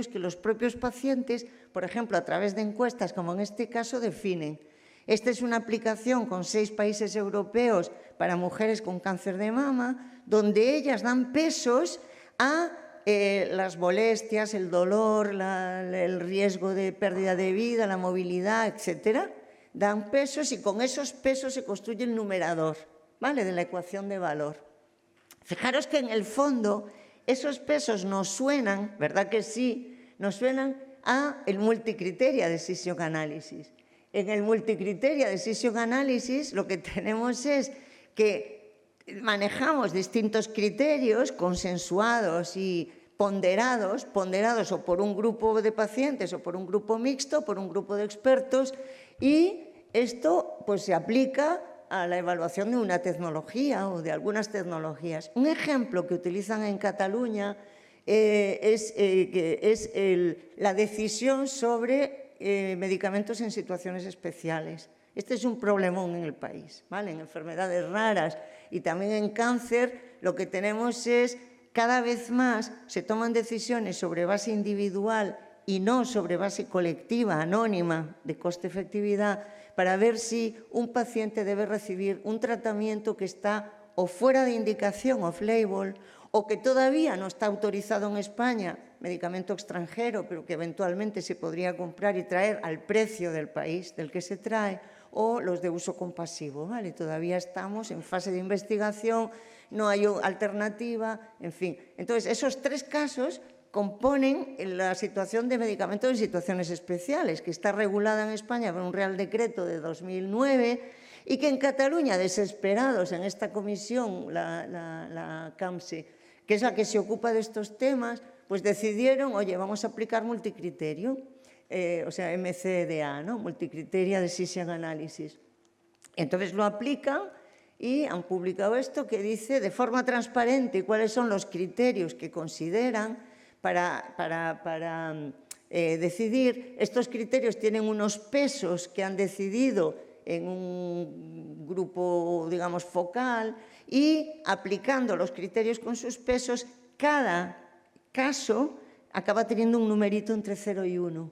que los propios pacientes, por ejemplo, a través de encuestas, como en este caso, definen. Esta es una aplicación con 6 países europeos para mujeres con cáncer de mama, donde ellas dan pesos a las molestias, el dolor, el riesgo de pérdida de vida, la movilidad, etcétera, dan pesos y con esos pesos se construye el numerador, ¿vale?, de la ecuación de valor. Fijaros que en el fondo esos pesos nos suenan, ¿verdad que sí?, nos suenan a el multicriteria decision analysis. En el multicriteria decision analysis lo que tenemos es que manejamos distintos criterios consensuados y ponderados o por un grupo de pacientes o por un grupo mixto, por un grupo de expertos, y esto pues se aplica a la evaluación de una tecnología o de algunas tecnologías. Un ejemplo que utilizan en Cataluña es la decisión sobre medicamentos en situaciones especiales. Este es un problemón en el país, ¿vale? En enfermedades raras y también en cáncer lo que tenemos es cada vez más se toman decisiones sobre base individual y no sobre base colectiva, anónima, de coste-efectividad, para ver si un paciente debe recibir un tratamiento que está o fuera de indicación, off-label, o que todavía no está autorizado en España, medicamento extranjero, pero que eventualmente se podría comprar y traer al precio del país del que se trae, o los de uso compasivo, ¿vale? Todavía estamos en fase de investigación, no hay alternativa, en fin. Entonces, esos tres casos componen la situación de medicamentos en situaciones especiales, que está regulada en España por un Real Decreto de 2009 y que en Cataluña, desesperados en esta comisión, la CAMSE, que es la que se ocupa de estos temas, pues decidieron, oye, vamos a aplicar multicriterio, o sea, MCDA, ¿no? Multicriteria Decision Analysis. Entonces lo aplican y han publicado esto que dice de forma transparente cuáles son los criterios que consideran para decidir. Estos criterios tienen unos pesos que han decidido en un grupo, digamos, focal, y aplicando los criterios con sus pesos, cada caso acaba teniendo un numerito entre 0 y 1,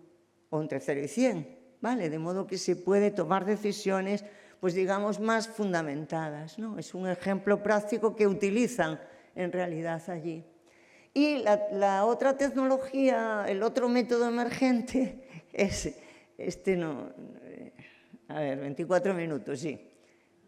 o entre 0 y 100, ¿vale? De modo que se puede tomar decisiones, pues digamos, más fundamentadas, ¿no? Es un ejemplo práctico que utilizan en realidad allí. Y la otra tecnología, el otro método emergente es, a ver, 24 minutos, sí.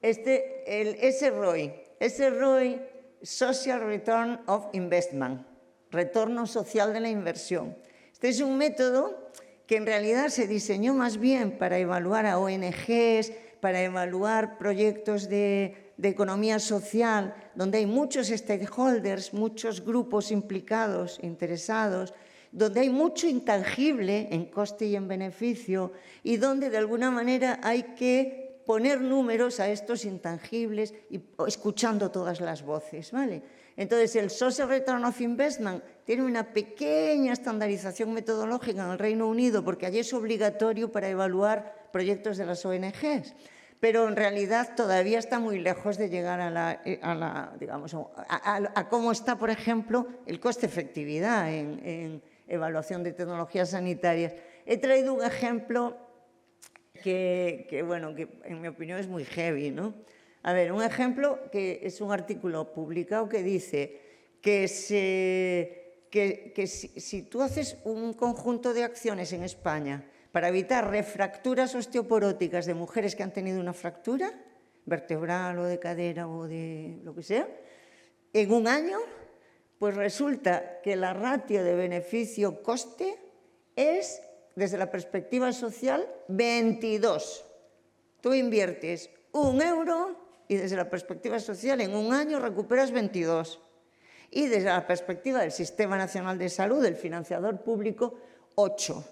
El SROI, Social Return of Investment, retorno social de la inversión. Este es un método que en realidad se diseñó más bien para evaluar a ONGs, para evaluar proyectos de economía social, donde hay muchos stakeholders, muchos grupos implicados, interesados, donde hay mucho intangible en coste y en beneficio y donde de alguna manera hay que poner números a estos intangibles y escuchando todas las voces, ¿vale? Entonces, el Social Return of Investment tiene una pequeña estandarización metodológica en el Reino Unido porque allí es obligatorio para evaluar proyectos de las ONGs, pero en realidad todavía está muy lejos de llegar a cómo está, por ejemplo, el coste-efectividad en evaluación de tecnologías sanitarias. He traído un ejemplo que en mi opinión es muy heavy, ¿no? A ver, un ejemplo que es un artículo publicado que dice que si tú haces un conjunto de acciones en España para evitar refracturas osteoporóticas de mujeres que han tenido una fractura vertebral o de cadera o de lo que sea, en un año, pues resulta que la ratio de beneficio-coste es, desde la perspectiva social, 22. Tú inviertes 1 euro y desde la perspectiva social en un año recuperas 22. Y desde la perspectiva del Sistema Nacional de Salud, del financiador público, 8.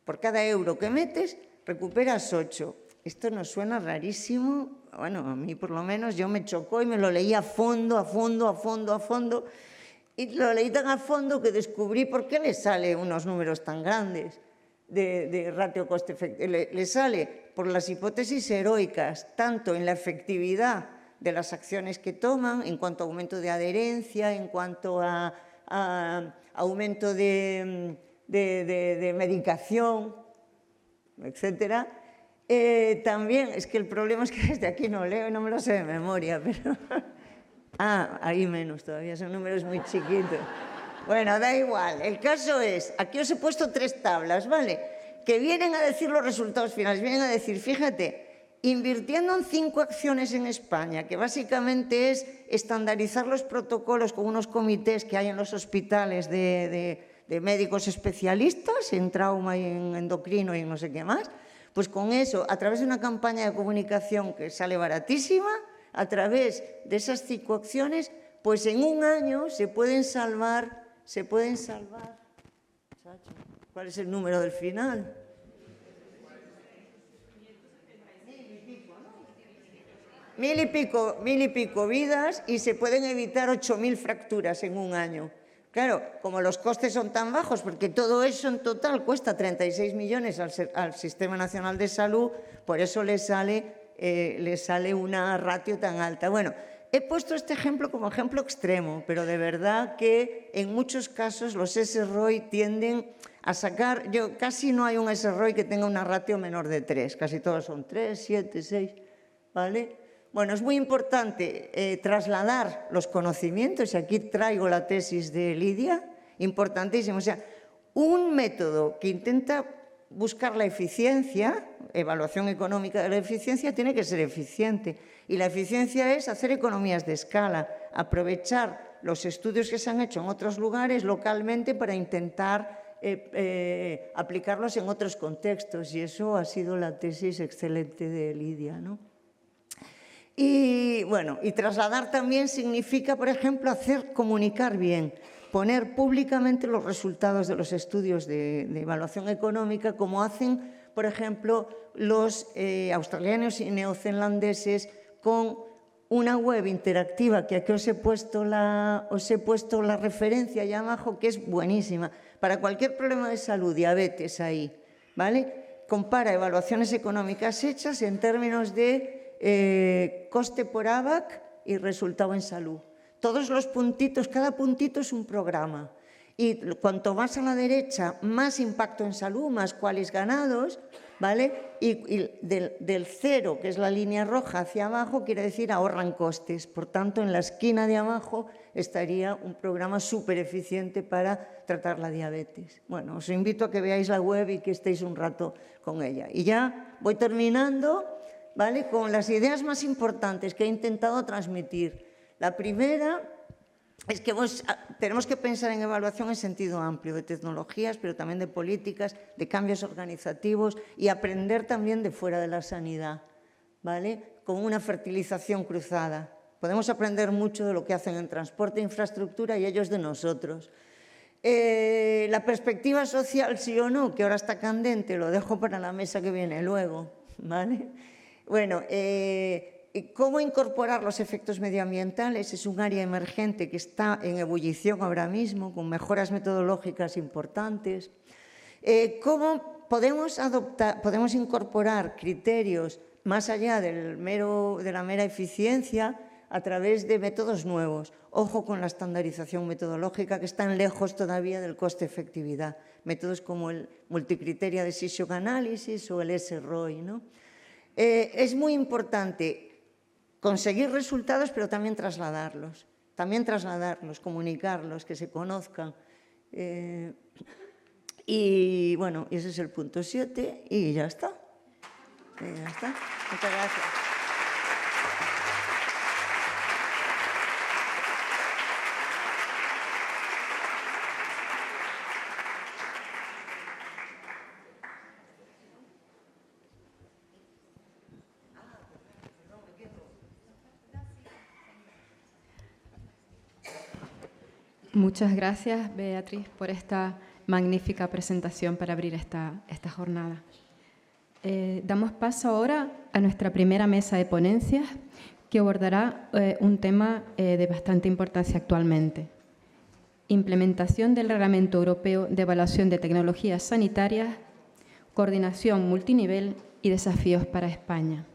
Por cada euro que metes, recuperas 8. Esto nos suena rarísimo. Bueno, a mí por lo menos yo me chocó y me lo leí a fondo. Y lo leí tan a fondo que descubrí por qué le sale unos números tan grandes de ratio coste-efectivo. Le sale por las hipótesis heroicas, tanto en la efectividad de las acciones que toman, en cuanto a aumento de adherencia, en cuanto a aumento de medicación, etcétera. También, es que el problema es que desde aquí no leo y no me lo sé de memoria, pero... ahí menos todavía, son números muy chiquitos. Bueno, da igual. El caso es, aquí os he puesto 3 tablas, ¿vale? que vienen a decir los resultados finales, vienen a decir, fíjate, invirtiendo en 5 acciones en España, que básicamente es estandarizar los protocolos con unos comités que hay en los hospitales de médicos especialistas en trauma y en endocrino y en no sé qué más, pues con eso, a través de una campaña de comunicación que sale baratísima, a través de esas 5 acciones, pues en un año se pueden salvar, ¿cuál es el número del final? Mil y pico vidas y se pueden evitar 8.000 fracturas en un año. Claro, como los costes son tan bajos, porque todo eso en total cuesta 36 millones al Sistema Nacional de Salud, por eso le sale una ratio tan alta. Bueno, he puesto este ejemplo como ejemplo extremo, pero de verdad que en muchos casos los SROI tienden a sacar, casi no hay un SROI que tenga una ratio menor de 3, casi todos son 3, 7, 6, ¿vale? Bueno, es muy importante trasladar los conocimientos, y aquí traigo la tesis de Lidia, importantísimo. O sea, un método que intenta buscar la eficiencia, evaluación económica de la eficiencia, tiene que ser eficiente. Y la eficiencia es hacer economías de escala, aprovechar los estudios que se han hecho en otros lugares localmente para intentar aplicarlos en otros contextos. Y eso ha sido la tesis excelente de Lidia, ¿no? Y bueno, y trasladar también significa, por ejemplo, comunicar bien, poner públicamente los resultados de los estudios de evaluación económica, como hacen, por ejemplo, los australianos y neozelandeses con una web interactiva, que aquí os he puesto la referencia allá abajo, que es buenísima. Para cualquier problema de salud, diabetes ahí, ¿vale? Compara evaluaciones económicas hechas en términos de coste por ABAC y resultado en salud. Todos los puntitos, cada puntito es un programa. Y cuanto más a la derecha, más impacto en salud, más cuáles ganados, ¿vale? Y del 0, que es la línea roja, hacia abajo, quiere decir ahorran costes. Por tanto, en la esquina de abajo estaría un programa súper eficiente para tratar la diabetes. Bueno, os invito a que veáis la web y que estéis un rato con ella. Y ya voy terminando, ¿vale? Con las ideas más importantes que he intentado transmitir. La primera es que tenemos que pensar en evaluación en sentido amplio, de tecnologías, pero también de políticas, de cambios organizativos y aprender también de fuera de la sanidad, ¿vale? Con una fertilización cruzada. Podemos aprender mucho de lo que hacen en transporte e infraestructura y ellos de nosotros. La perspectiva social, sí o no, que ahora está candente, lo dejo para la mesa que viene luego, ¿vale? Bueno, ¿cómo incorporar los efectos medioambientales? Es un área emergente que está en ebullición ahora mismo, con mejoras metodológicas importantes. ¿Cómo podemos incorporar criterios más allá de la mera eficiencia a través de métodos nuevos? Ojo con la estandarización metodológica, que están lejos todavía del coste-efectividad. Métodos como el Multicriteria Decision Analysis o el SROI, ¿no? Es muy importante conseguir resultados, pero también trasladarlos, comunicarlos, que se conozcan. Y bueno, ese es el punto 7 y ya está. Muchas gracias. Muchas gracias, Beatriz, por esta magnífica presentación para abrir esta jornada. Damos paso ahora a nuestra primera mesa de ponencias, que abordará un tema de bastante importancia actualmente: implementación del Reglamento Europeo de Evaluación de Tecnologías Sanitarias, coordinación multinivel y desafíos para España.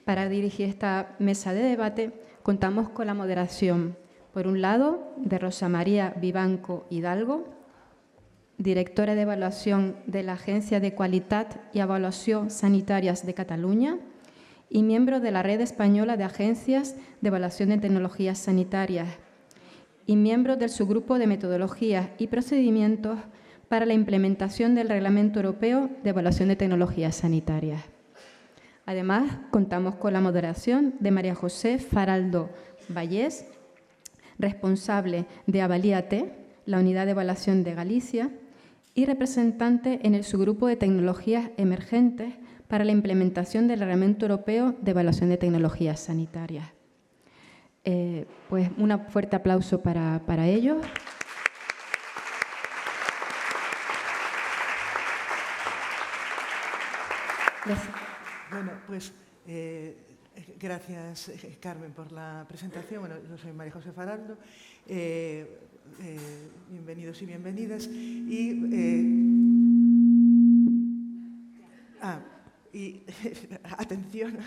Para dirigir esta mesa de debate contamos con la moderación, por un lado, de Rosa María Vivanco Hidalgo, directora de Evaluación de la Agencia de Qualitat i Avaluació Sanitàries de Cataluña y miembro de la Red Española de Agencias de Evaluación de Tecnologías Sanitarias y miembro del subgrupo de Metodologías y Procedimientos para la implementación del Reglamento Europeo de Evaluación de Tecnologías Sanitarias. Además, contamos con la moderación de María José Faraldo Vallés, responsable de Avalíate, la unidad de evaluación de Galicia, y representante en el subgrupo de tecnologías emergentes para la implementación del Reglamento Europeo de Evaluación de Tecnologías Sanitarias. Pues un fuerte aplauso para ellos. Bueno, pues gracias, Carmen, por la presentación. Bueno, yo soy María José Faraldo. Bienvenidos y bienvenidas. Atención.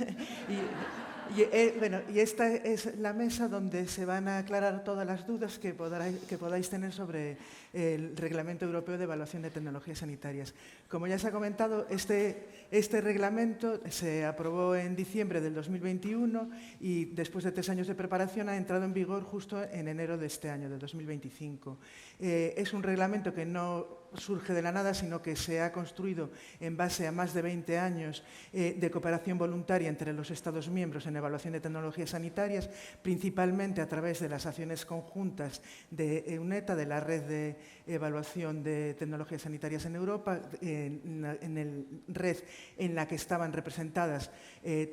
Y esta es la mesa donde se van a aclarar todas las dudas que podáis tener sobre el Reglamento Europeo de Evaluación de Tecnologías Sanitarias. Como ya se ha comentado, este reglamento se aprobó en diciembre del 2021 y después de 3 años de preparación ha entrado en vigor justo en enero de este año, de 2025. Es un reglamento que no surge de la nada, sino que se ha construido en base a más de 20 años de cooperación voluntaria entre los Estados miembros en evaluación de tecnologías sanitarias, principalmente a través de las acciones conjuntas de EUNETA, de la red de evaluación de tecnologías sanitarias en Europa, en el red en la que estaban representadas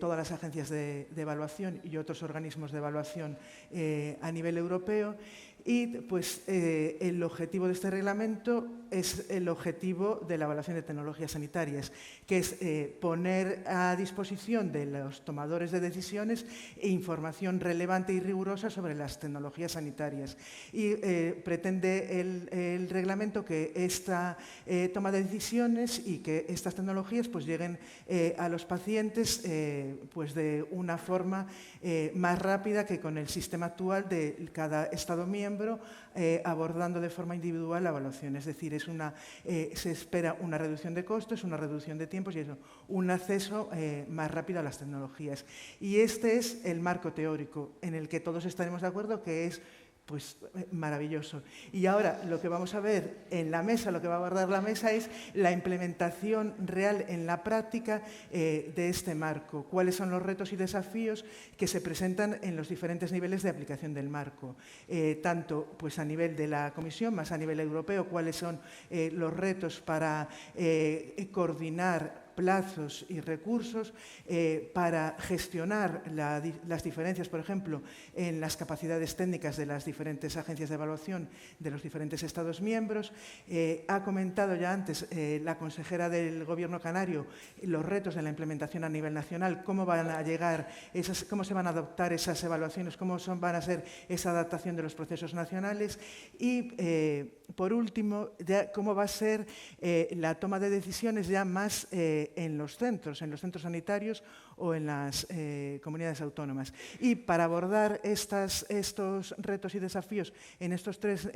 todas las agencias de evaluación y otros organismos de evaluación a nivel europeo. Y pues, el objetivo de este reglamento es el objetivo de la evaluación de tecnologías sanitarias, que es poner a disposición de los tomadores de decisiones información relevante y rigurosa sobre las tecnologías sanitarias. Y pretende el reglamento que esta toma de decisiones y que estas tecnologías pues, lleguen a los pacientes pues, de una forma más rápida que con el sistema actual de cada Estado miembro, abordando de forma individual la evaluación. Es decir, se espera una reducción de costos, una reducción de tiempos y un acceso más rápido a las tecnologías. Y este es el marco teórico en el que todos estaremos de acuerdo que es pues maravilloso. Y ahora lo que vamos a ver en la mesa, lo que va a abordar la mesa es la implementación real en la práctica de este marco. Cuáles son los retos y desafíos que se presentan en los diferentes niveles de aplicación del marco. Tanto pues, a nivel de la Comisión, más a nivel europeo, cuáles son los retos para coordinar plazos y recursos para gestionar las diferencias, por ejemplo, en las capacidades técnicas de las diferentes agencias de evaluación de los diferentes Estados miembros. Ha comentado ya antes la consejera del Gobierno canario los retos de la implementación a nivel nacional, cómo van a llegar, cómo se van a adoptar esas evaluaciones, cómo van a ser esa adaptación de los procesos nacionales y, por último, cómo va a ser la toma de decisiones ya más en los centros sanitarios o en las comunidades autónomas. Y para abordar estos retos y desafíos en estos 3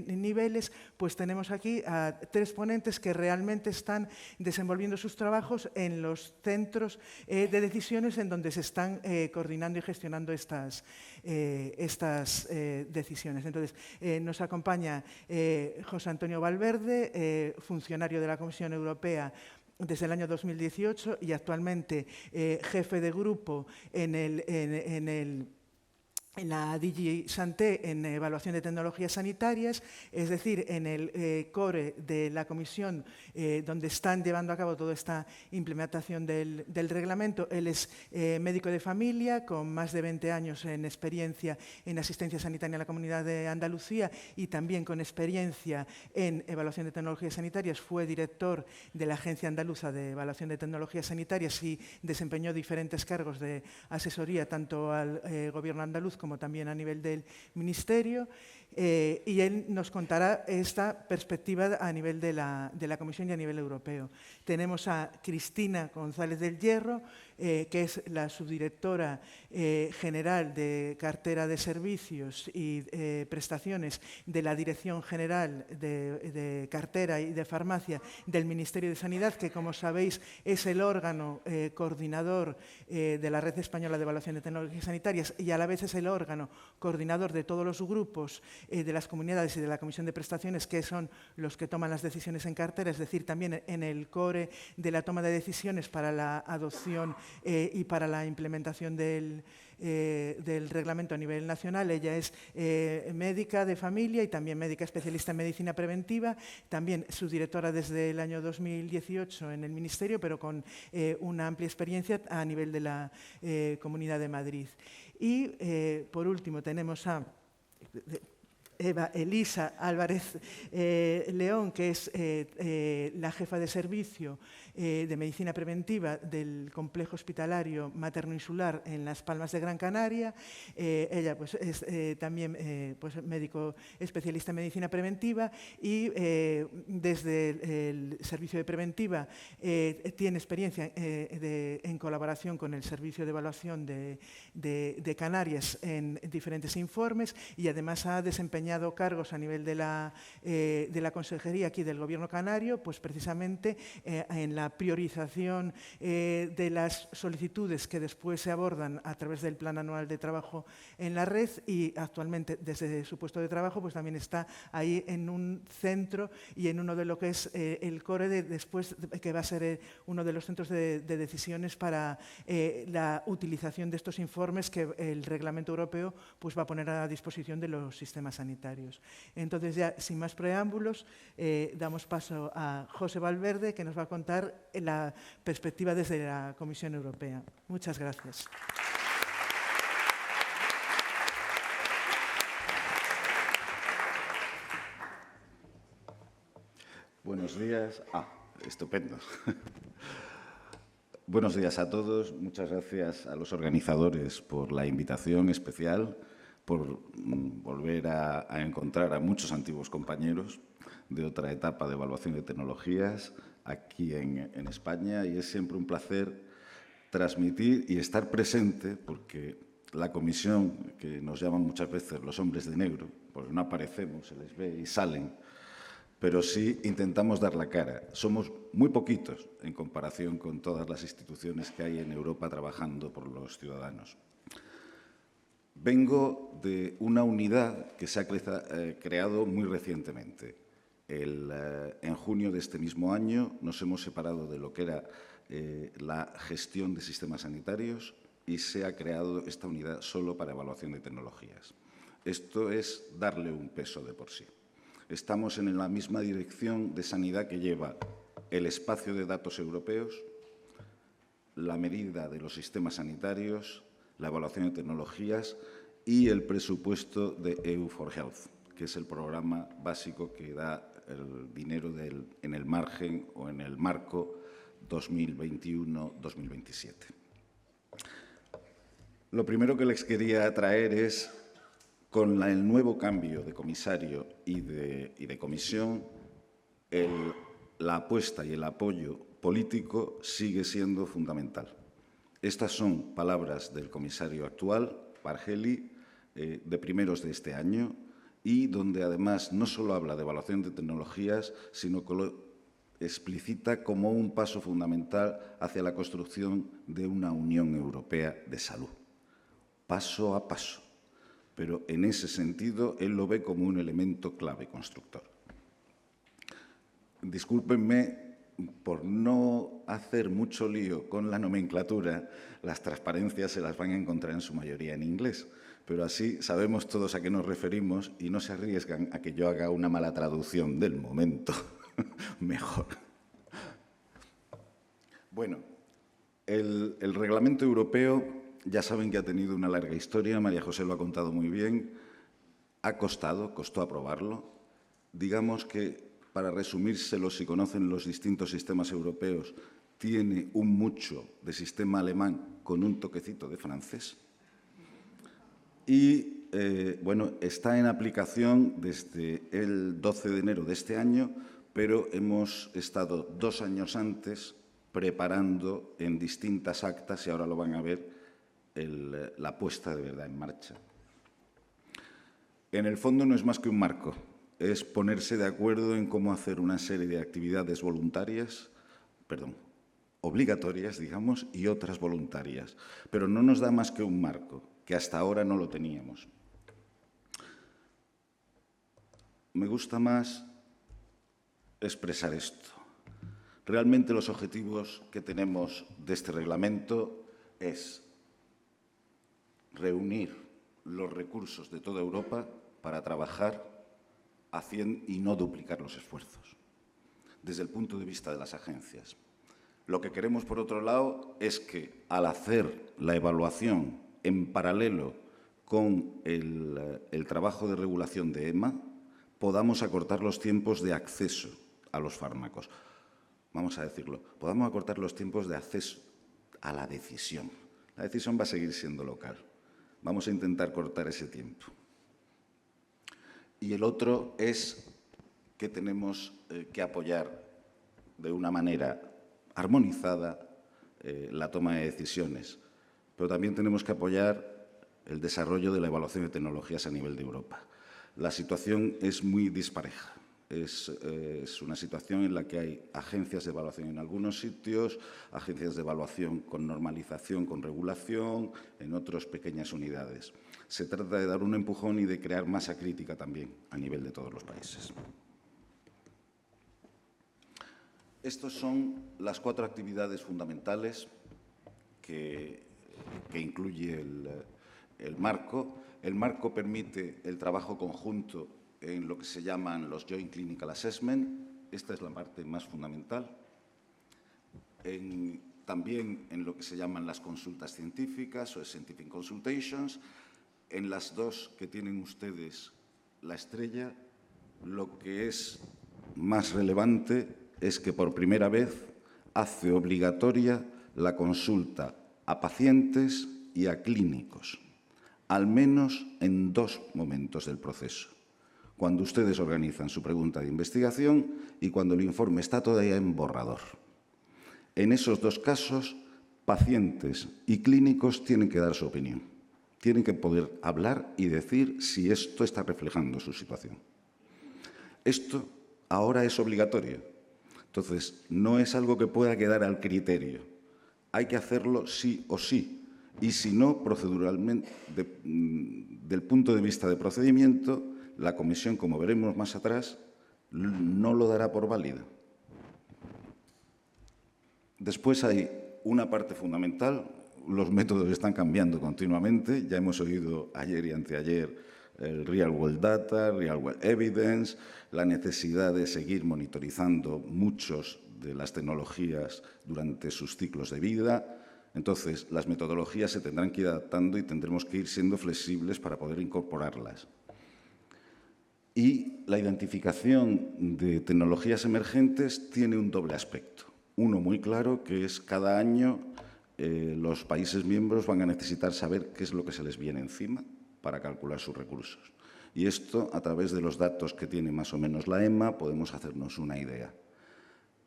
niveles, pues tenemos aquí a 3 ponentes que realmente están desenvolviendo sus trabajos en los centros de decisiones en donde se están coordinando y gestionando estas decisiones. Entonces, nos acompaña José Antonio Valverde, funcionario de la Comisión Europea desde el año 2018 y actualmente jefe de grupo en la DG Santé en evaluación de tecnologías sanitarias, es decir, en el core de la comisión donde están llevando a cabo toda esta implementación del reglamento. Él es médico de familia con más de 20 años en experiencia en asistencia sanitaria en la Comunidad de Andalucía y también con experiencia en evaluación de tecnologías sanitarias. Fue director de la Agencia Andaluza de Evaluación de Tecnologías Sanitarias y desempeñó diferentes cargos de asesoría tanto al Gobierno andaluz como también a nivel del Ministerio, y él nos contará esta perspectiva a nivel de la Comisión y a nivel europeo. Tenemos a Cristina González del Hierro, que es la subdirectora general de cartera de servicios y prestaciones de la Dirección General de Cartera y de Farmacia del Ministerio de Sanidad, que, como sabéis, es el órgano coordinador de la Red Española de Evaluación de Tecnologías Sanitarias y a la vez es el órgano coordinador de todos los grupos de las comunidades y de la Comisión de Prestaciones, que son los que toman las decisiones en cartera, es decir, también en el core de la toma de decisiones para la adopción y para la implementación del reglamento a nivel nacional. Ella es médica de familia y también médica especialista en medicina preventiva, también subdirectora desde el año 2018 en el Ministerio, pero con una amplia experiencia a nivel de la Comunidad de Madrid. Y, por último, tenemos a Eva Elisa Álvarez León, que es la jefa de servicio de medicina preventiva del complejo hospitalario materno-insular en Las Palmas de Gran Canaria. Ella pues, es también pues, médico especialista en medicina preventiva y desde el servicio de preventiva tiene experiencia en colaboración con el servicio de evaluación de Canarias en diferentes informes y además ha desempeñado cargos a nivel de la consejería aquí del Gobierno canario, pues precisamente en la priorización de las solicitudes que después se abordan a través del Plan Anual de Trabajo en la red y actualmente desde su puesto de trabajo pues también está ahí en un centro y en uno de lo que es el core de después que va a ser uno de los centros de decisiones para la utilización de estos informes que el Reglamento Europeo pues va a poner a disposición de los sistemas sanitarios. Entonces ya sin más preámbulos damos paso a José Valverde que nos va a contar la perspectiva desde la Comisión Europea. Muchas gracias. Buenos días. Estupendo. Buenos días a todos. Muchas gracias a los organizadores por la invitación especial, por volver a encontrar a muchos antiguos compañeros de otra etapa de evaluación de tecnologías aquí en España, y es siempre un placer transmitir y estar presente porque la comisión, que nos llaman muchas veces los hombres de negro, porque no aparecemos, se les ve y salen, pero sí intentamos dar la cara. Somos muy poquitos en comparación con todas las instituciones que hay en Europa trabajando por los ciudadanos. Vengo de una unidad que se ha creado muy recientemente. En junio de este mismo año nos hemos separado de lo que era la gestión de sistemas sanitarios y se ha creado esta unidad solo para evaluación de tecnologías. Esto es darle un peso de por sí. Estamos en la misma dirección de sanidad que lleva el espacio de datos europeos, la medida de los sistemas sanitarios, la evaluación de tecnologías y el presupuesto de EU for Health, que es el programa básico que da el dinero en el margen o en el marco 2021-2027. Lo primero que les quería traer es, con el nuevo cambio de comisario y de comisión, la apuesta y el apoyo político sigue siendo fundamental. Estas son palabras del comisario actual, Bargeli, de primeros de este año, y donde además no solo habla de evaluación de tecnologías, sino que lo explicita como un paso fundamental hacia la construcción de una Unión Europea de salud. Paso a paso, pero en ese sentido él lo ve como un elemento clave constructor. Discúlpenme por no hacer mucho lío con la nomenclatura, las transparencias se las van a encontrar en su mayoría en inglés, pero así sabemos todos a qué nos referimos y no se arriesgan a que yo haga una mala traducción del momento. Mejor. Bueno, el Reglamento Europeo ya saben que ha tenido una larga historia, María José lo ha contado muy bien, costó aprobarlo. Digamos que, para resumírselo, si conocen los distintos sistemas europeos, tiene un mucho de sistema alemán con un toquecito de francés. Y, bueno, está en aplicación desde el 12 de enero de este año, pero hemos estado 2 años antes preparando en distintas actas, y ahora lo van a ver, la puesta de verdad en marcha. En el fondo no es más que un marco, es ponerse de acuerdo en cómo hacer una serie de actividades obligatorias, digamos, y otras voluntarias, pero no nos da más que un marco, que hasta ahora no lo teníamos. me gusta más expresar esto. Realmente los objetivos que tenemos de este reglamento es reunir los recursos de toda Europa para trabajar y no duplicar los esfuerzos, desde el punto de vista de las agencias. Lo que queremos, por otro lado, es que al hacer la evaluación en paralelo con el trabajo de regulación de EMA, podamos acortar los tiempos de acceso a los fármacos. Vamos a decirlo, podamos acortar los tiempos de acceso a la decisión. La decisión va a seguir siendo local. Vamos a intentar cortar ese tiempo. Y el otro es que tenemos que apoyar de una manera armonizada la toma de decisiones, pero también tenemos que apoyar el desarrollo de la evaluación de tecnologías a nivel de Europa. La situación es muy dispareja. Es una situación en la que hay agencias de evaluación en algunos sitios, agencias de evaluación con normalización, con regulación, en otras pequeñas unidades. Se trata de dar un empujón y de crear masa crítica también a nivel de todos los países. Estas son las 4 actividades fundamentales que incluye el marco. El marco permite el trabajo conjunto en lo que se llaman los Joint Clinical Assessment. Esta es la parte más fundamental. También en lo que se llaman las consultas científicas o Scientific Consultations. En las 2 que tienen ustedes la estrella, lo que es más relevante es que por primera vez hace obligatoria la consulta a pacientes y a clínicos, al menos en 2 momentos del proceso. Cuando ustedes organizan su pregunta de investigación y cuando el informe está todavía en borrador. En esos 2 casos, pacientes y clínicos tienen que dar su opinión. Tienen que poder hablar y decir si esto está reflejando su situación. Esto ahora es obligatorio. Entonces, no es algo que pueda quedar al criterio. Hay que hacerlo sí o sí. Y si no, proceduralmente, del punto de vista de procedimiento, la Comisión, como veremos más atrás, no lo dará por válido. Después hay una parte fundamental. Los métodos están cambiando continuamente. Ya hemos oído ayer y anteayer el Real World Data, Real World Evidence, la necesidad de seguir monitorizando muchas de las tecnologías durante sus ciclos de vida. Entonces, las metodologías se tendrán que ir adaptando y tendremos que ir siendo flexibles para poder incorporarlas. Y la identificación de tecnologías emergentes tiene un doble aspecto. Uno muy claro, que es cada año los países miembros van a necesitar saber qué es lo que se les viene encima para calcular sus recursos. Y esto, a través de los datos que tiene más o menos la EMA, podemos hacernos una idea.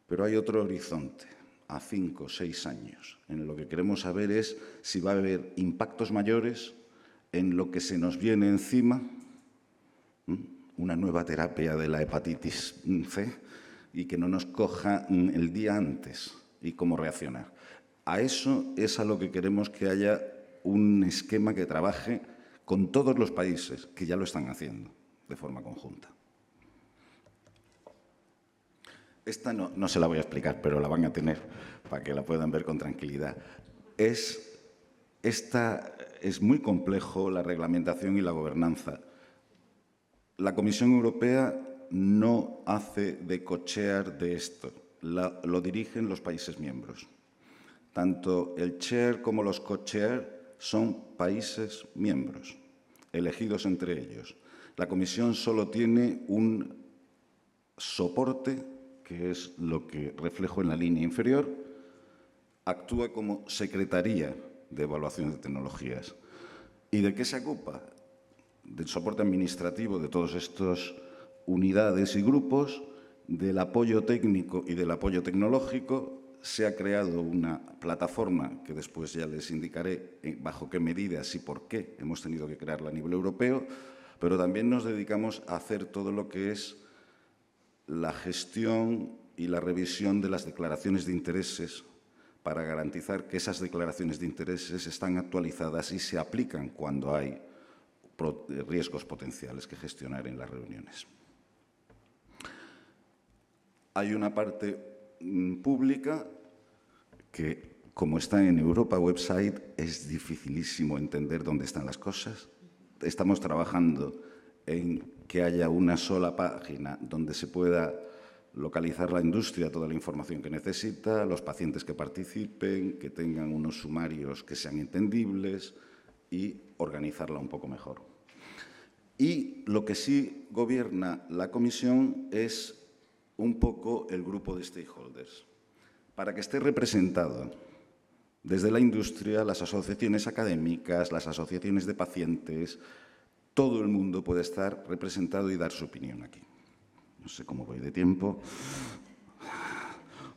Pero hay otro horizonte, a 5 o 6 años, en lo que queremos saber es si va a haber impactos mayores en lo que se nos viene encima, una nueva terapia de la hepatitis C, y que no nos coja el día antes y cómo reaccionar. A eso es a lo que queremos que haya un esquema que trabaje con todos los países que ya lo están haciendo de forma conjunta. Esta no se la voy a explicar, pero la van a tener para que la puedan ver con tranquilidad. Esta es muy complejo, la reglamentación y la gobernanza. La Comisión Europea no hace de co-chair de esto, lo dirigen los países miembros. Tanto el chair como los co-chair son países miembros, elegidos entre ellos. La Comisión solo tiene un soporte, que es lo que reflejo en la línea inferior, actúa como Secretaría de Evaluación de Tecnologías. ¿Y de qué se ocupa? Del soporte administrativo de todas estas unidades y grupos, del apoyo técnico y del apoyo tecnológico. Se ha creado una plataforma que después ya les indicaré bajo qué medidas y por qué hemos tenido que crearla a nivel europeo, pero también nos dedicamos a hacer todo lo que es la gestión y la revisión de las declaraciones de intereses para garantizar que esas declaraciones de intereses están actualizadas y se aplican cuando hay riesgos potenciales que gestionar en las reuniones. Hay una parte pública que, como está en Europa Website, es dificilísimo entender dónde están las cosas. Estamos trabajando en que haya una sola página donde se pueda localizar la industria, toda la información que necesita, los pacientes que participen, que tengan unos sumarios que sean entendibles y organizarla un poco mejor. Y lo que sí gobierna la comisión es un poco el grupo de stakeholders, para que esté representado desde la industria, las asociaciones académicas, las asociaciones de pacientes, todo el mundo puede estar representado y dar su opinión aquí. No sé cómo voy de tiempo.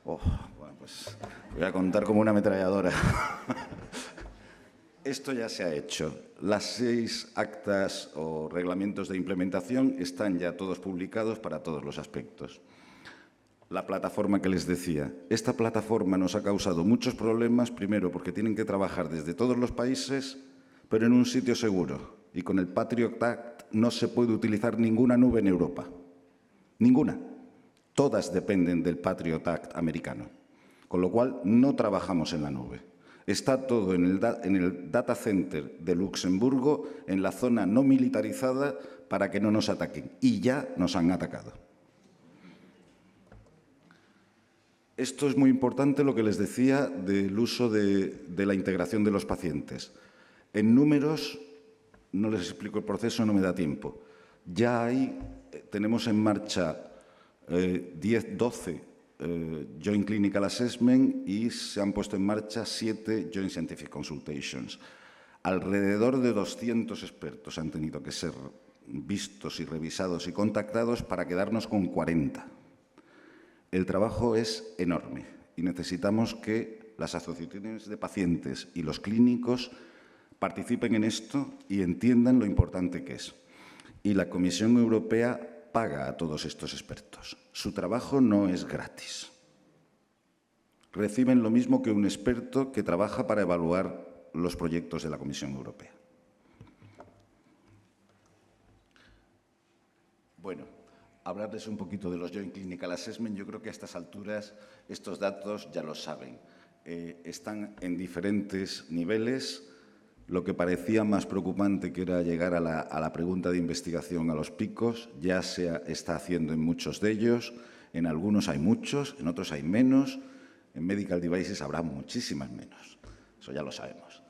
Bueno, pues voy a contar como una ametralladora. Esto ya se ha hecho. Las 6 actas o reglamentos de implementación están ya todos publicados para todos los aspectos. La plataforma que les decía. Esta plataforma nos ha causado muchos problemas, primero porque tienen que trabajar desde todos los países, pero en un sitio seguro. Y con el Patriot Act no se puede utilizar ninguna nube en Europa. Ninguna. Todas dependen del Patriot Act americano. Con lo cual, no trabajamos en la nube. Está todo en el data center de Luxemburgo, en la zona no militarizada, para que no nos ataquen. Y ya nos han atacado. Esto es muy importante, lo que les decía del uso de la integración de los pacientes. En números, no les explico el proceso, no me da tiempo. Ya tenemos en marcha 12 Joint Clinical Assessment y se han puesto en marcha 7 Joint Scientific Consultations. Alrededor de 200 expertos han tenido que ser vistos y revisados y contactados para quedarnos con 40. El trabajo es enorme y necesitamos que las asociaciones de pacientes y los clínicos participen en esto y entiendan lo importante que es. Y la Comisión Europea paga a todos estos expertos. Su trabajo no es gratis. Reciben lo mismo que un experto que trabaja para evaluar los proyectos de la Comisión Europea. Bueno, hablarles un poquito de los Joint Clinical Assessment. Yo creo que a estas alturas estos datos ya los saben. Están en diferentes niveles. Lo que parecía más preocupante, que era llegar a la pregunta de investigación a los picos, ya se está haciendo en muchos de ellos. En algunos hay muchos, en otros hay menos. En Medical Devices habrá muchísimas menos. Eso ya lo sabemos.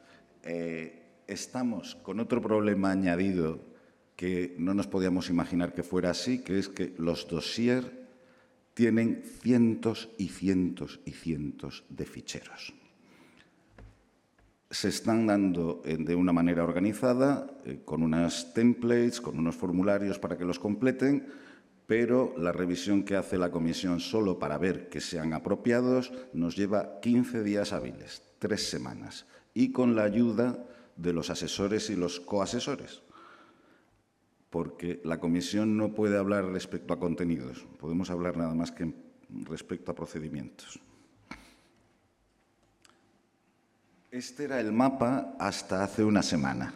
Estamos con otro problema añadido que no nos podíamos imaginar que fuera así, que es que los dossiers tienen cientos y cientos y cientos de ficheros. Se están dando de una manera organizada, con unas templates, con unos formularios para que los completen, pero la revisión que hace la comisión solo para ver que sean apropiados nos lleva 15 días hábiles, 3 semanas, y con la ayuda de los asesores y los coasesores, porque la comisión no puede hablar respecto a contenidos, podemos hablar nada más que respecto a procedimientos. Este era el mapa hasta hace una semana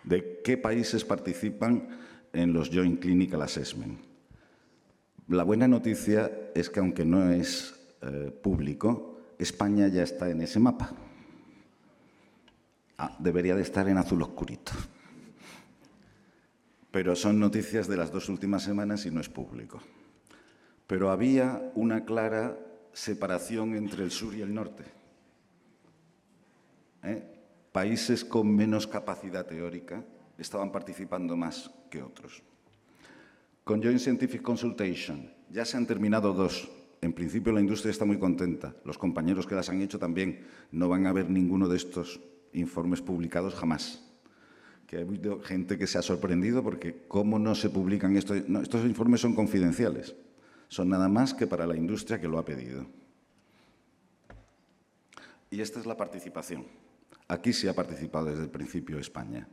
de qué países participan en los Joint Clinical Assessment. La buena noticia es que, aunque no es público, España ya está en ese mapa. Debería de estar en azul oscurito. Pero son noticias de las 2 últimas semanas y no es público. Pero había una clara separación entre el sur y el norte. Países con menos capacidad teórica estaban participando más que otros. Con Joint Scientific Consultation ya se han terminado 2. En principio la industria está muy contenta. Los compañeros que las han hecho también. No van a ver ninguno de estos informes publicados jamás. Que ha habido gente que se ha sorprendido porque ¿cómo no se publican estos? No, estos informes son confidenciales. Son nada más que para la industria que lo ha pedido. Y esta es la participación. Aquí sí ha participado desde el principio España.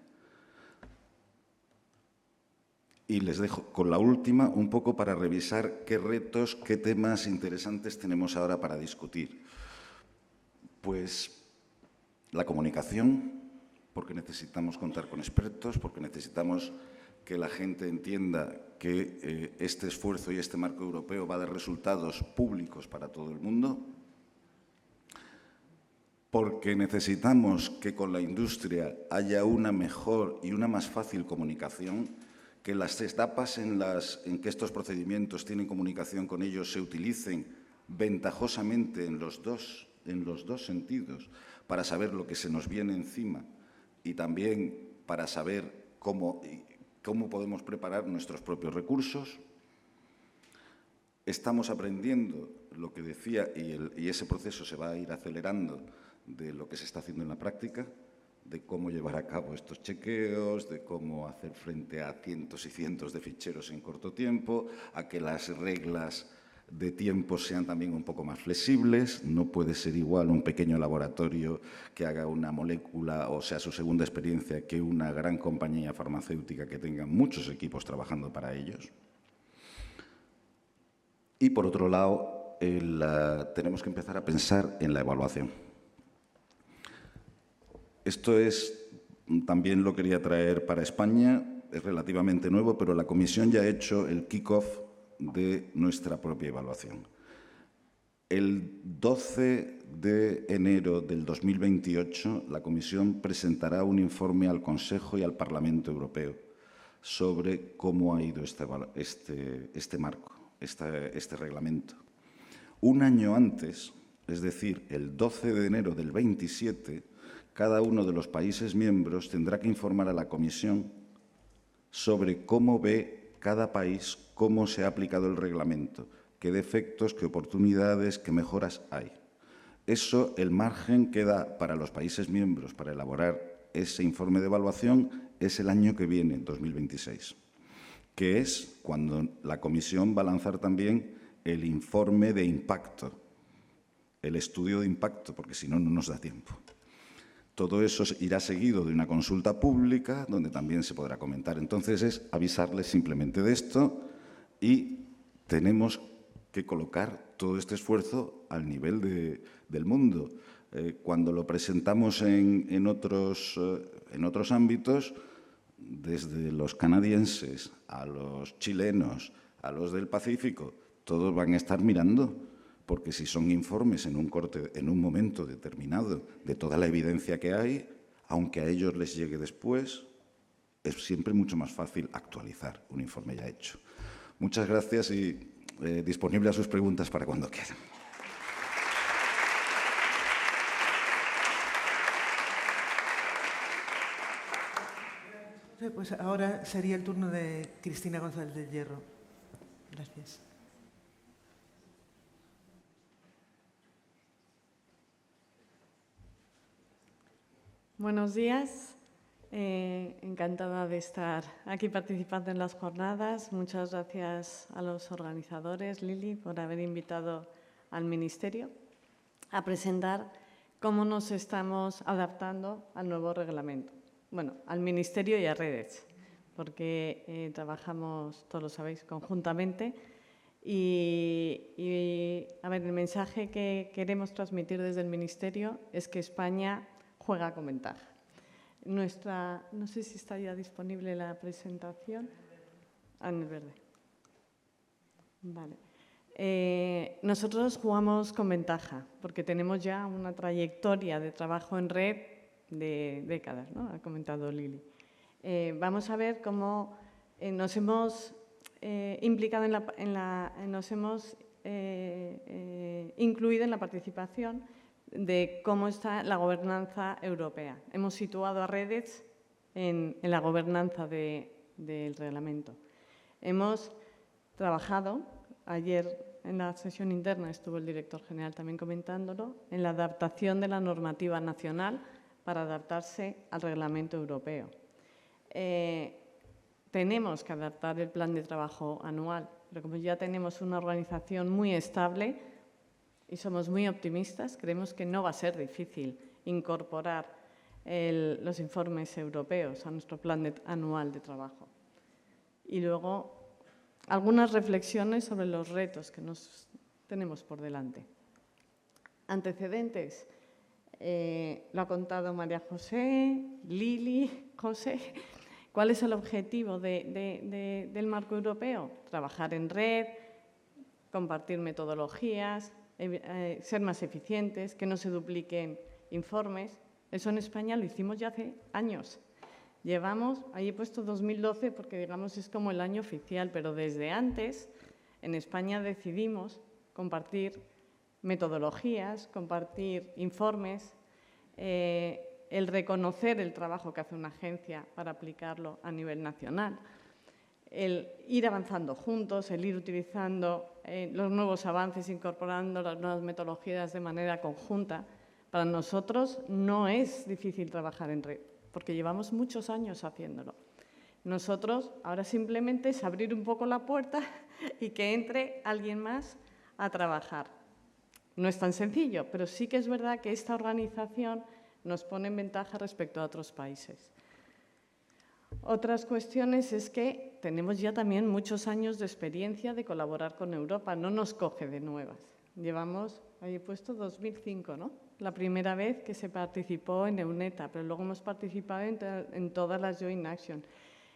Y les dejo con la última un poco para revisar qué retos, qué temas interesantes tenemos ahora para discutir. Pues la comunicación, porque necesitamos contar con expertos, porque necesitamos que la gente entienda que este esfuerzo y este marco europeo va a dar resultados públicos para todo el mundo, porque necesitamos que con la industria haya una mejor y una más fácil comunicación, que las etapas en que estos procedimientos tienen comunicación con ellos se utilicen ventajosamente en los dos sentidos, para saber lo que se nos viene encima y también para saber cómo podemos preparar nuestros propios recursos. Estamos aprendiendo lo que decía, y ese proceso se va a ir acelerando, de lo que se está haciendo en la práctica, de cómo llevar a cabo estos chequeos, de cómo hacer frente a cientos y cientos de ficheros en corto tiempo, a que las reglas de tiempo sean también un poco más flexibles. No puede ser igual un pequeño laboratorio que haga una molécula, o sea, su segunda experiencia, que una gran compañía farmacéutica que tenga muchos equipos trabajando para ellos. Y, por otro lado, tenemos que empezar a pensar en la evaluación. Esto también lo quería traer para España, es relativamente nuevo, pero la Comisión ya ha hecho el kick-off de nuestra propia evaluación. El 12 de enero del 2028, la Comisión presentará un informe al Consejo y al Parlamento Europeo sobre cómo ha ido este marco, este reglamento. Un año antes, es decir, el 12 de enero del 27, cada uno de los países miembros tendrá que informar a la Comisión sobre cómo ve cada país, cómo se ha aplicado el reglamento, qué defectos, qué oportunidades, qué mejoras hay. Eso, el margen que da para los países miembros para elaborar ese informe de evaluación es el año que viene, 2026, que es cuando la Comisión va a lanzar también el informe de impacto, el estudio de impacto, porque si no, no nos da tiempo. Todo eso irá seguido de una consulta pública donde también se podrá comentar. Entonces, es avisarles simplemente de esto y tenemos que colocar todo este esfuerzo al nivel del mundo. Cuando lo presentamos en otros ámbitos, desde los canadienses a los chilenos, a los del Pacífico, todos van a estar mirando, porque si son informes en un momento determinado de toda la evidencia que hay, aunque a ellos les llegue después, es siempre mucho más fácil actualizar un informe ya hecho. Muchas gracias y disponible a sus preguntas para cuando quieran. Pues ahora sería el turno de Cristina González del Hierro. Gracias. Buenos días, encantada de estar aquí participando en las jornadas. Muchas gracias a los organizadores, Lili, por haber invitado al Ministerio a presentar cómo nos estamos adaptando al nuevo reglamento. Bueno, al Ministerio y a redes, porque trabajamos, todos lo sabéis, conjuntamente. Y a ver, el mensaje que queremos transmitir desde el Ministerio es que España juega con ventaja. No sé si está ya disponible la presentación. En el verde. Vale. Nosotros jugamos con ventaja porque tenemos ya una trayectoria de trabajo en red de décadas, ¿no? Ha comentado Lili. Vamos a ver cómo nos hemos implicado nos hemos incluido en la participación de cómo está la gobernanza europea. Hemos situado a redes en la gobernanza del reglamento. Hemos trabajado, ayer en la sesión interna estuvo el director general también comentándolo, en la adaptación de la normativa nacional para adaptarse al reglamento europeo. Tenemos que adaptar el plan de trabajo anual, pero como ya tenemos una organización muy estable, y somos muy optimistas, creemos que no va a ser difícil incorporar los informes europeos a nuestro plan anual de trabajo. Y luego, algunas reflexiones sobre los retos que nos tenemos por delante. Antecedentes. Lo ha contado María José, Lili, José. ¿Cuál es el objetivo del marco europeo? Trabajar en red, compartir metodologías, ser más eficientes, que no se dupliquen informes. Eso en España lo hicimos ya hace años. Llevamos, ahí he puesto 2012 porque digamos es como el año oficial, pero desde antes en España decidimos compartir metodologías, compartir informes, el reconocer el trabajo que hace una agencia para aplicarlo a nivel nacional, el ir avanzando juntos, el ir utilizando los nuevos avances, incorporando las nuevas metodologías de manera conjunta. Para nosotros no es difícil trabajar en red, porque llevamos muchos años haciéndolo. Nosotros ahora simplemente es abrir un poco la puerta y que entre alguien más a trabajar. No es tan sencillo, pero sí que es verdad que esta organización nos pone en ventaja respecto a otros países. Otras cuestiones es que tenemos ya también muchos años de experiencia de colaborar con Europa, no nos coge de nuevas. Llevamos, ahí he puesto 2005, ¿no? La primera vez que se participó en EUNETA, pero luego hemos participado en todas las Joint Action.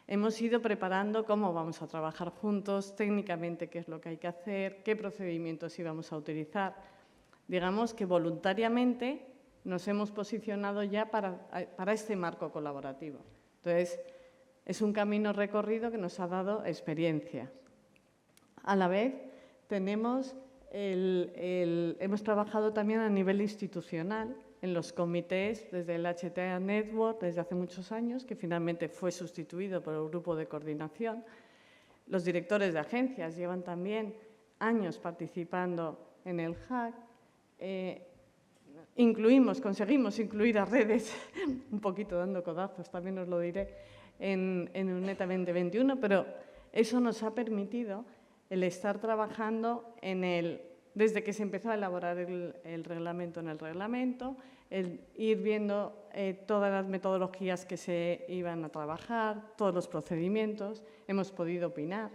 Hemos ido preparando cómo vamos a trabajar juntos, técnicamente qué es lo que hay que hacer, qué procedimientos íbamos a utilizar. Digamos que voluntariamente nos hemos posicionado ya para este marco colaborativo. Entonces, es un camino recorrido que nos ha dado experiencia. A la vez, hemos trabajado también a nivel institucional en los comités, desde el HTA Network, desde hace muchos años, que finalmente fue sustituido por el grupo de coordinación. Los directores de agencias llevan también años participando en el HAC. Conseguimos incluir a redes, un poquito dando codazos, también os lo diré, en EUNETA 2021, pero eso nos ha permitido el estar trabajando desde que se empezó a elaborar el reglamento en el reglamento, el ir viendo todas las metodologías que se iban a trabajar, todos los procedimientos, hemos podido opinar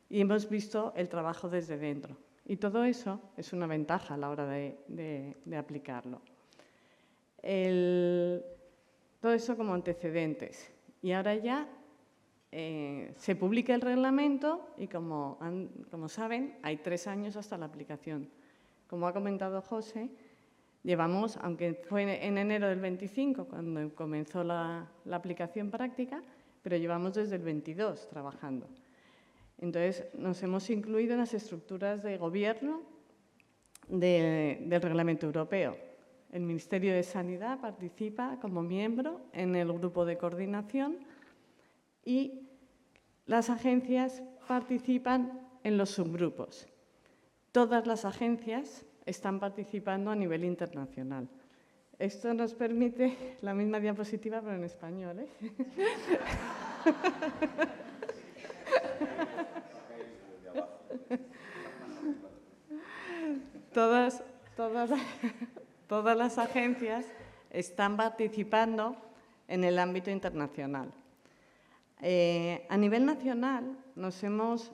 y hemos visto el trabajo desde dentro. Y todo eso es una ventaja a la hora de aplicarlo. Todo eso como antecedentes. Y ahora ya se publica el reglamento y, como saben, hay 3 años hasta la aplicación. Como ha comentado José, llevamos, aunque fue en enero del 25 cuando comenzó la aplicación práctica, pero llevamos desde el 22 trabajando. Entonces, nos hemos incluido en las estructuras de gobierno del Reglamento Europeo. El Ministerio de Sanidad participa como miembro en el grupo de coordinación y las agencias participan en los subgrupos. Todas las agencias están participando a nivel internacional. Esto nos permite la misma diapositiva, pero en español, ¿eh? Todas las agencias están participando en el ámbito internacional. A nivel nacional nos hemos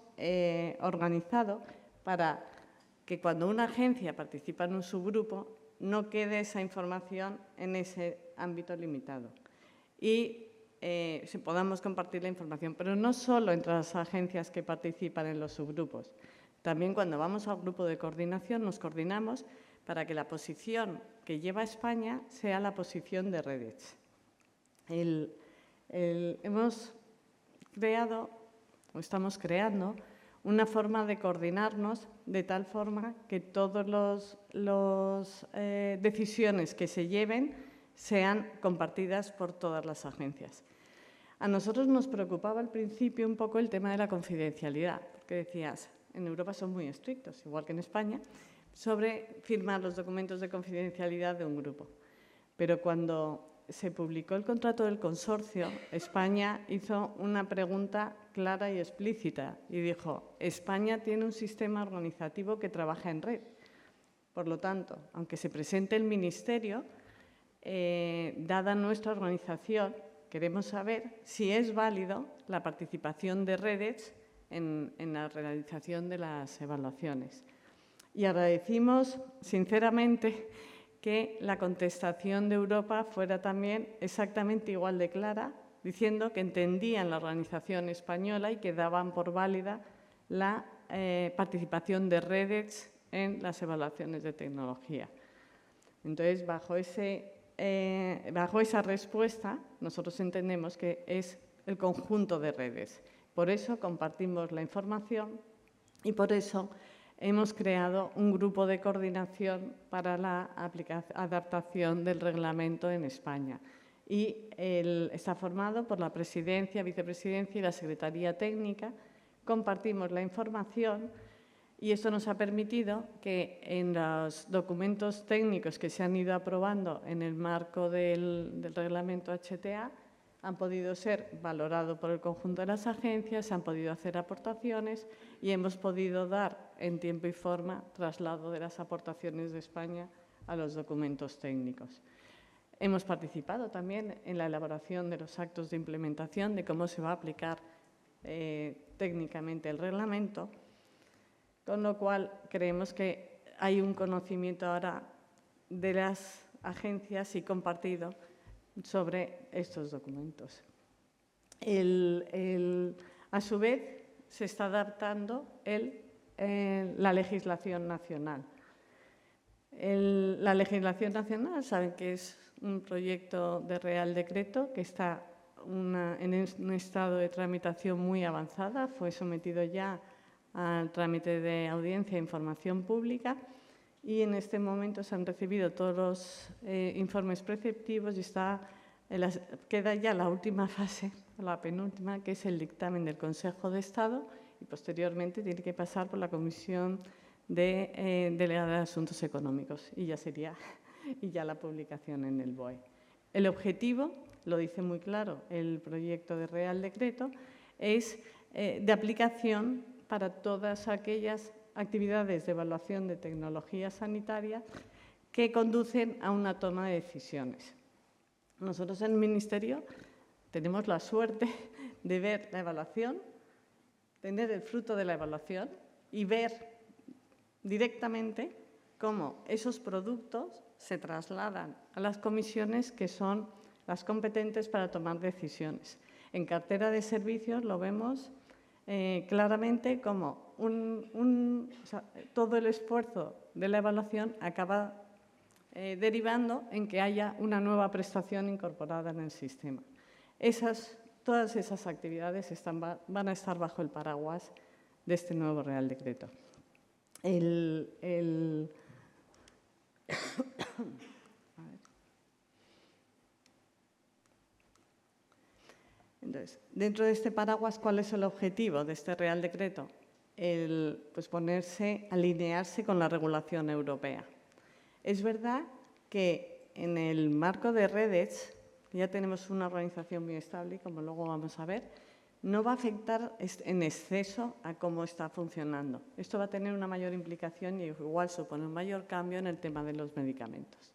organizado para que cuando una agencia participa en un subgrupo no quede esa información en ese ámbito limitado y podamos compartir la información, pero no solo entre las agencias que participan en los subgrupos. También cuando vamos al grupo de coordinación nos coordinamos para que la posición que lleva España sea la posición de redes. Hemos creado, o estamos creando, una forma de coordinarnos de tal forma que todas las decisiones que se lleven sean compartidas por todas las agencias. A nosotros nos preocupaba al principio un poco el tema de la confidencialidad, porque decías, en Europa son muy estrictos, igual que en España, sobre firmar los documentos de confidencialidad de un grupo. Pero cuando se publicó el contrato del consorcio, España hizo una pregunta clara y explícita y dijo, España tiene un sistema organizativo que trabaja en red. Por lo tanto, aunque se presente el Ministerio, dada nuestra organización, queremos saber si es válido la participación de redes en la realización de las evaluaciones. Y agradecimos, sinceramente, que la contestación de Europa fuera también exactamente igual de clara diciendo que entendían la organización española y que daban por válida la participación de redes en las evaluaciones de tecnología. Entonces, bajo esa respuesta, nosotros entendemos que es el conjunto de redes. Por eso compartimos la información y por eso hemos creado un grupo de coordinación para la adaptación del reglamento en España. Y está formado por la presidencia, vicepresidencia y la secretaría técnica. Compartimos la información y esto nos ha permitido que en los documentos técnicos que se han ido aprobando en el marco del reglamento HTA han podido ser valorados por el conjunto de las agencias, se han podido hacer aportaciones y hemos podido dar en tiempo y forma traslado de las aportaciones de España a los documentos técnicos. Hemos participado también en la elaboración de los actos de implementación de cómo se va a aplicar técnicamente el reglamento, con lo cual creemos que hay un conocimiento ahora de las agencias y compartido sobre estos documentos. A su vez, se está adaptando la legislación nacional. La legislación nacional, saben que es un proyecto de Real Decreto que está en un estado de tramitación muy avanzada, fue sometido ya al trámite de audiencia e información pública y en este momento se han recibido todos los informes preceptivos y queda ya la última fase, la penúltima, que es el dictamen del Consejo de Estado y posteriormente tiene que pasar por la Comisión Delegada de Asuntos Económicos y ya la publicación en el BOE. El objetivo, lo dice muy claro el proyecto de Real Decreto, es de aplicación para todas aquellas actividades de evaluación de tecnología sanitaria que conducen a una toma de decisiones. Nosotros en el Ministerio tenemos la suerte de ver la evaluación, tener el fruto de la evaluación y ver directamente cómo esos productos se trasladan a las comisiones que son las competentes para tomar decisiones. En cartera de servicios lo vemos claramente como todo el esfuerzo de la evaluación acaba derivando en que haya una nueva prestación incorporada en el sistema. Todas esas actividades van a estar bajo el paraguas de este nuevo Real Decreto. Entonces, dentro de este paraguas, ¿cuál es el objetivo de este Real Decreto? Pues alinearse con la regulación europea. Es verdad que en el marco de redes ya tenemos una organización muy estable, como luego vamos a ver, no va a afectar en exceso a cómo está funcionando. Esto va a tener una mayor implicación y igual supone un mayor cambio en el tema de los medicamentos.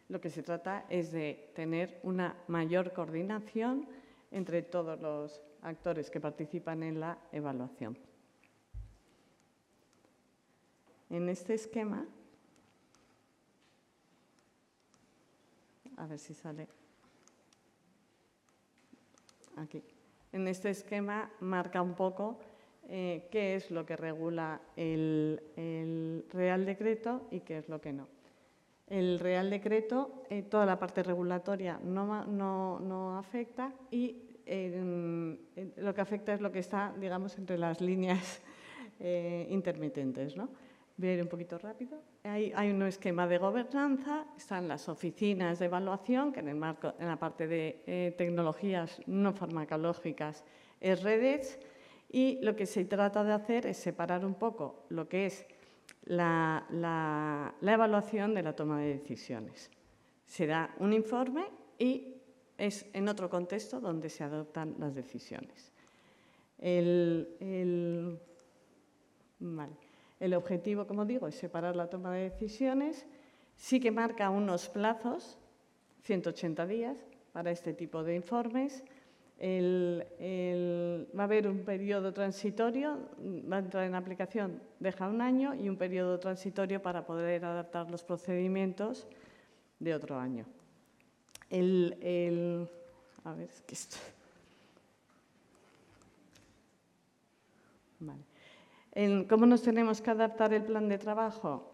Lo que se trata es de tener una mayor coordinación entre todos los actores que participan en la evaluación. En este esquema, a ver si sale aquí. En este esquema marca un poco qué es lo que regula el Real Decreto y qué es lo que no. El Real Decreto, toda la parte regulatoria no afecta y lo que afecta es lo que está, digamos, entre las líneas intermitentes, ¿no? Voy a ir un poquito rápido. Hay un esquema de gobernanza, están las oficinas de evaluación, que en la parte de tecnologías no farmacológicas es redes, y lo que se trata de hacer es separar un poco lo que es la evaluación de la toma de decisiones. Se da un informe y es en otro contexto donde se adoptan las decisiones. El objetivo, como digo, es separar la toma de decisiones. Sí que marca unos plazos, 180 días, para este tipo de informes. Va a haber un periodo transitorio, va a entrar en aplicación, deja un año, y un periodo transitorio para poder adaptar los procedimientos de otro año. A ver, es que esto... Vale. ¿Cómo nos tenemos que adaptar el plan de trabajo?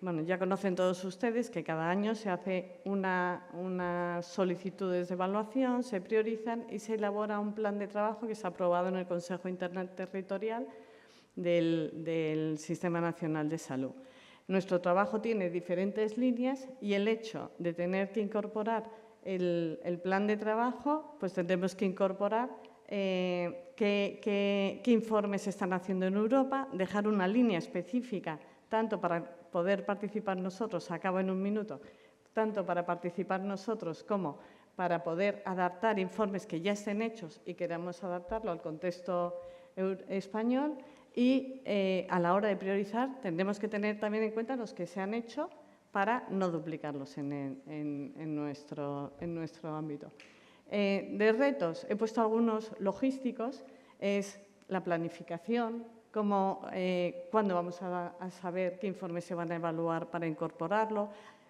Bueno, ya conocen todos ustedes que cada año se hace unas solicitudes de evaluación, se priorizan y se elabora un plan de trabajo que está aprobado en el Consejo Interterritorial del Sistema Nacional de Salud. Nuestro trabajo tiene diferentes líneas y el hecho de tener que incorporar el plan de trabajo, pues tendremos que incorporar qué informes se están haciendo en Europa, dejar una línea específica tanto para poder participar nosotros, acabo en un minuto, tanto para participar nosotros como para poder adaptar informes que ya estén hechos y queramos adaptarlo al contexto español y a la hora de priorizar tendremos que tener también en cuenta los que se han hecho para no duplicarlos en nuestro ámbito. De retos, he puesto algunos logísticos, es la planificación, cuándo vamos a saber qué informes se van a evaluar para incorporarlo,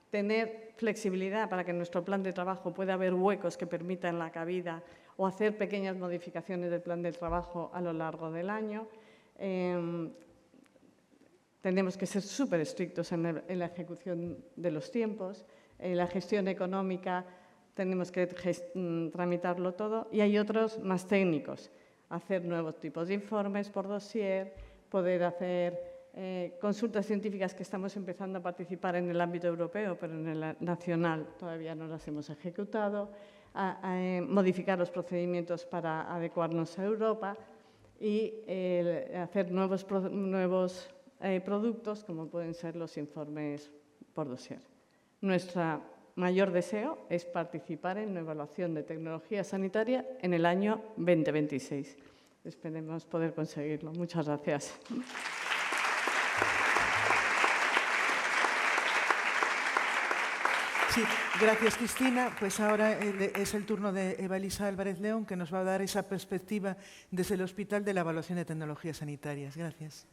tener flexibilidad para que en nuestro plan de trabajo pueda haber huecos que permitan la cabida o hacer pequeñas modificaciones del plan de trabajo a lo largo del año. Tenemos que ser súper estrictos en la ejecución de los tiempos, en la gestión económica tenemos que tramitarlo todo y hay otros más técnicos. Hacer nuevos tipos de informes por dossier, poder hacer consultas científicas que estamos empezando a participar en el ámbito europeo, pero en el nacional todavía no las hemos ejecutado, modificar los procedimientos para adecuarnos a Europa y hacer nuevos productos como pueden ser los informes por dossier. Nuestro mayor deseo es participar en una evaluación de tecnología sanitaria en el año 2026. Esperemos poder conseguirlo. Muchas gracias. Sí, gracias, Cristina. Pues ahora es el turno de Eva-Elisa Álvarez León, que nos va a dar esa perspectiva desde el Hospital de la Evaluación de Tecnologías Sanitarias. Gracias.